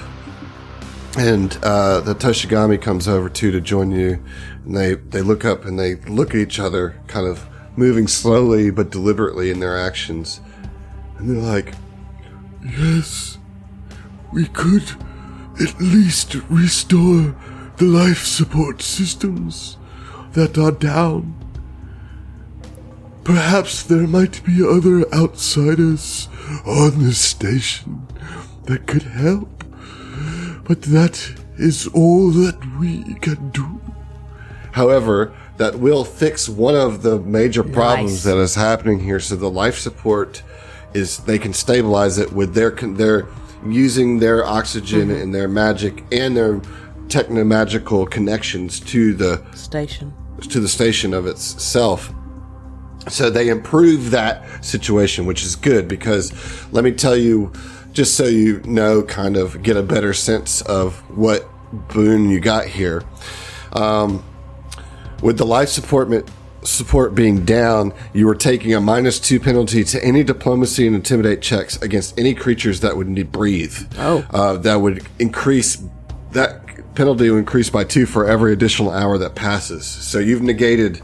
and the Toshigami comes over too to join you, and they look up and they look at each other, kind of moving slowly but deliberately in their actions, and they're like, "Yes, we could at least restore the life support systems that are down. Perhaps there might be other outsiders on the station that could help, but that is all that we can do." However, that will fix one of the major problems that is happening here. So the life support is, they can stabilize it with their using their oxygen and their magic and their techno-magical connections to the station of itself. So they improve that situation, which is good, because let me tell you, just so you know, kind of get a better sense of what boon you got here. With the life support support being down, you are taking a -2 penalty to any diplomacy and intimidate checks against any creatures that would need to breathe. That would increase, that penalty will increase by 2 for every additional hour that passes. So you've negated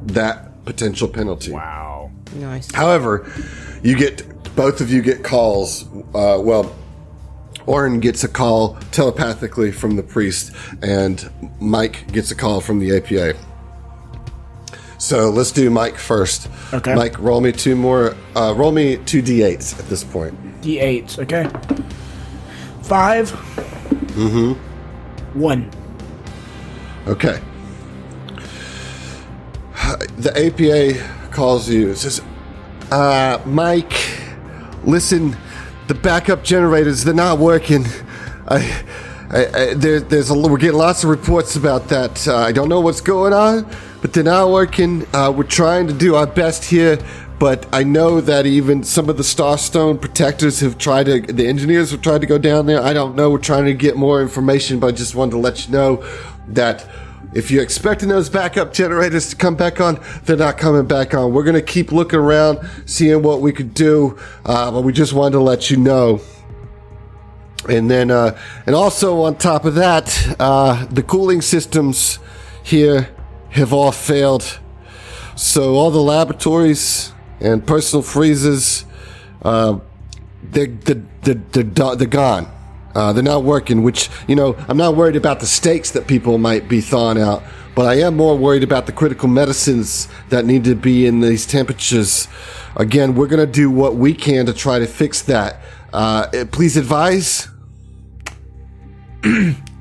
that potential penalty. Wow. Nice. However, both of you get calls. Oren gets a call telepathically from the priest, and Mike gets a call from the APA. So let's do Mike first. Okay. Mike, roll me 2 more. Roll me 2 D8s at this point. D8s, okay. 5. 1. Okay. The APA calls you and says, Mike, listen, the backup generators, they're not working. We're getting lots of reports about that. I don't know what's going on, but they're not working. We're trying to do our best here, but I know that even some of the Starstone protectors the engineers have tried to go down there. I don't know. We're trying to get more information, but I just wanted to let you know that if you're expecting those backup generators to come back on, they're not coming back on. We're going to keep looking around, seeing what we could do, but we just wanted to let you know. And then, and also on top of that, the cooling systems here have all failed. So all the laboratories and personal freezers, they're gone. They're not working, which, I'm not worried about the stakes that people might be thawing out, but I am more worried about the critical medicines that need to be in these temperatures. Again, we're going to do what we can to try to fix that. Please advise.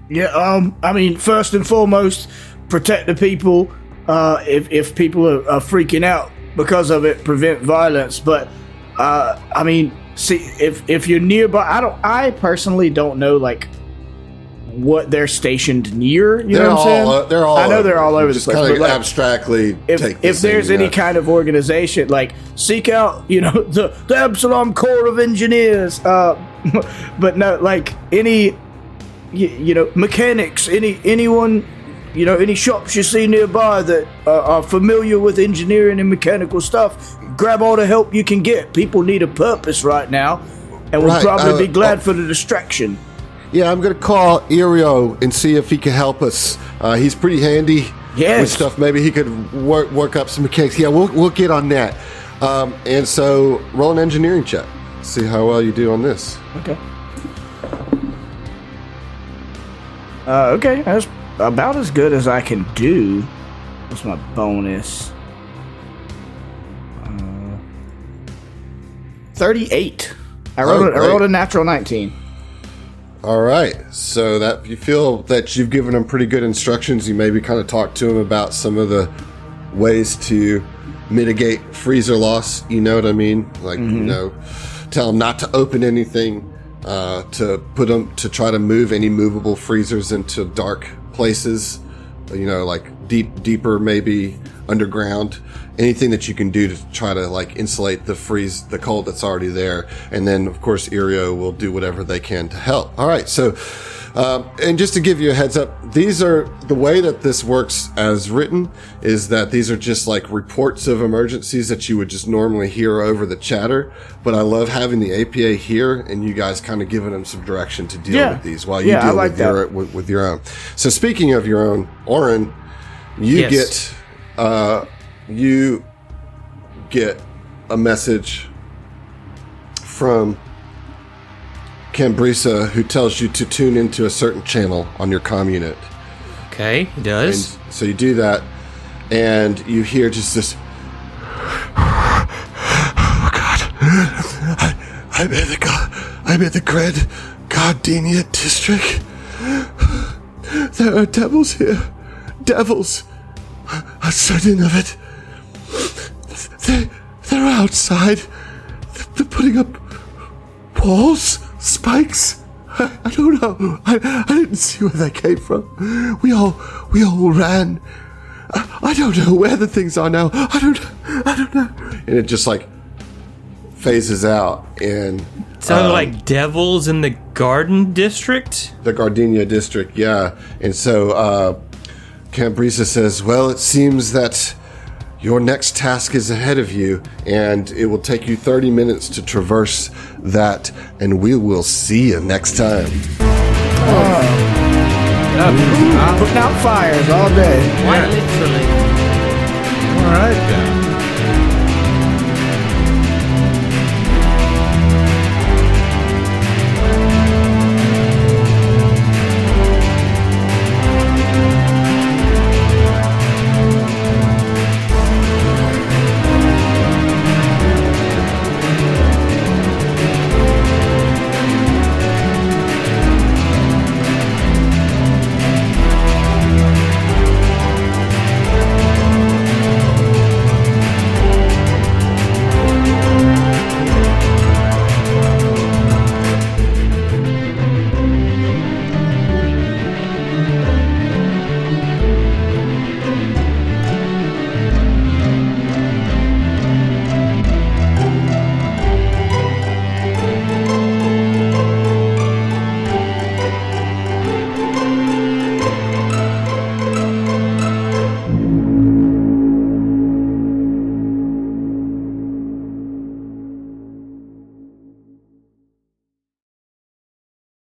Yeah, first and foremost, protect the people. If people are freaking out because of it, prevent violence. But, see, if you're nearby, I personally don't know, what they're stationed near. You know what I'm saying? I know they're all over the place. Kind of abstractly if there's any kind of organization, seek out, the Absalom Corps of Engineers. But no, any, mechanics, anyone, any shops you see nearby that are familiar with engineering and mechanical stuff, grab all the help you can get. People need a purpose right now, and we'll probably be glad for the distraction. Yeah, I'm going to call Irio and see if he can help us. He's pretty handy with stuff. Maybe he could work up some mechanics. Yeah, we'll get on that. And so roll an engineering check. See how well you do on this. Okay. Okay, that's about as good as I can do. What's my bonus? 38. I rolled a natural 19. All right, so that you feel that you've given him pretty good instructions. You maybe kind of talked to him about some of the ways to mitigate freezer loss. You know what I mean? Tell him not to open anything, to try to move any movable freezers into dark places. Deeper, maybe underground. Anything that you can do to try to insulate the cold that's already there. And then of course Irio will do whatever they can to help. All right. So, and just to give you a heads up, these are the way that this works as written is that these are just reports of emergencies that you would just normally hear over the chatter. But I love having the APA here and you guys kind of giving them some direction to deal with these while you deal with your own. So speaking of your own, Oren, you get a message from Cambrisa who tells you to tune into a certain channel on your comm unit. Okay, he does. And so you do that, and you hear just this. Oh God! I'm in the Grand Gardenia district. There are devils here. Devils. I'm certain of it. They're outside. They're putting up walls, spikes. I don't know. I didn't see where they came from. We all ran. I don't know where the things are now. I don't know. And it just phases out. And sounded like devils in the Garden District. The Gardenia District, yeah. And so Cambrisa says, well, it seems that Your next task is ahead of you, and it will take you 30 minutes to traverse that, and we will see you next time. Putting out fires all day. Quite literally. All right, then.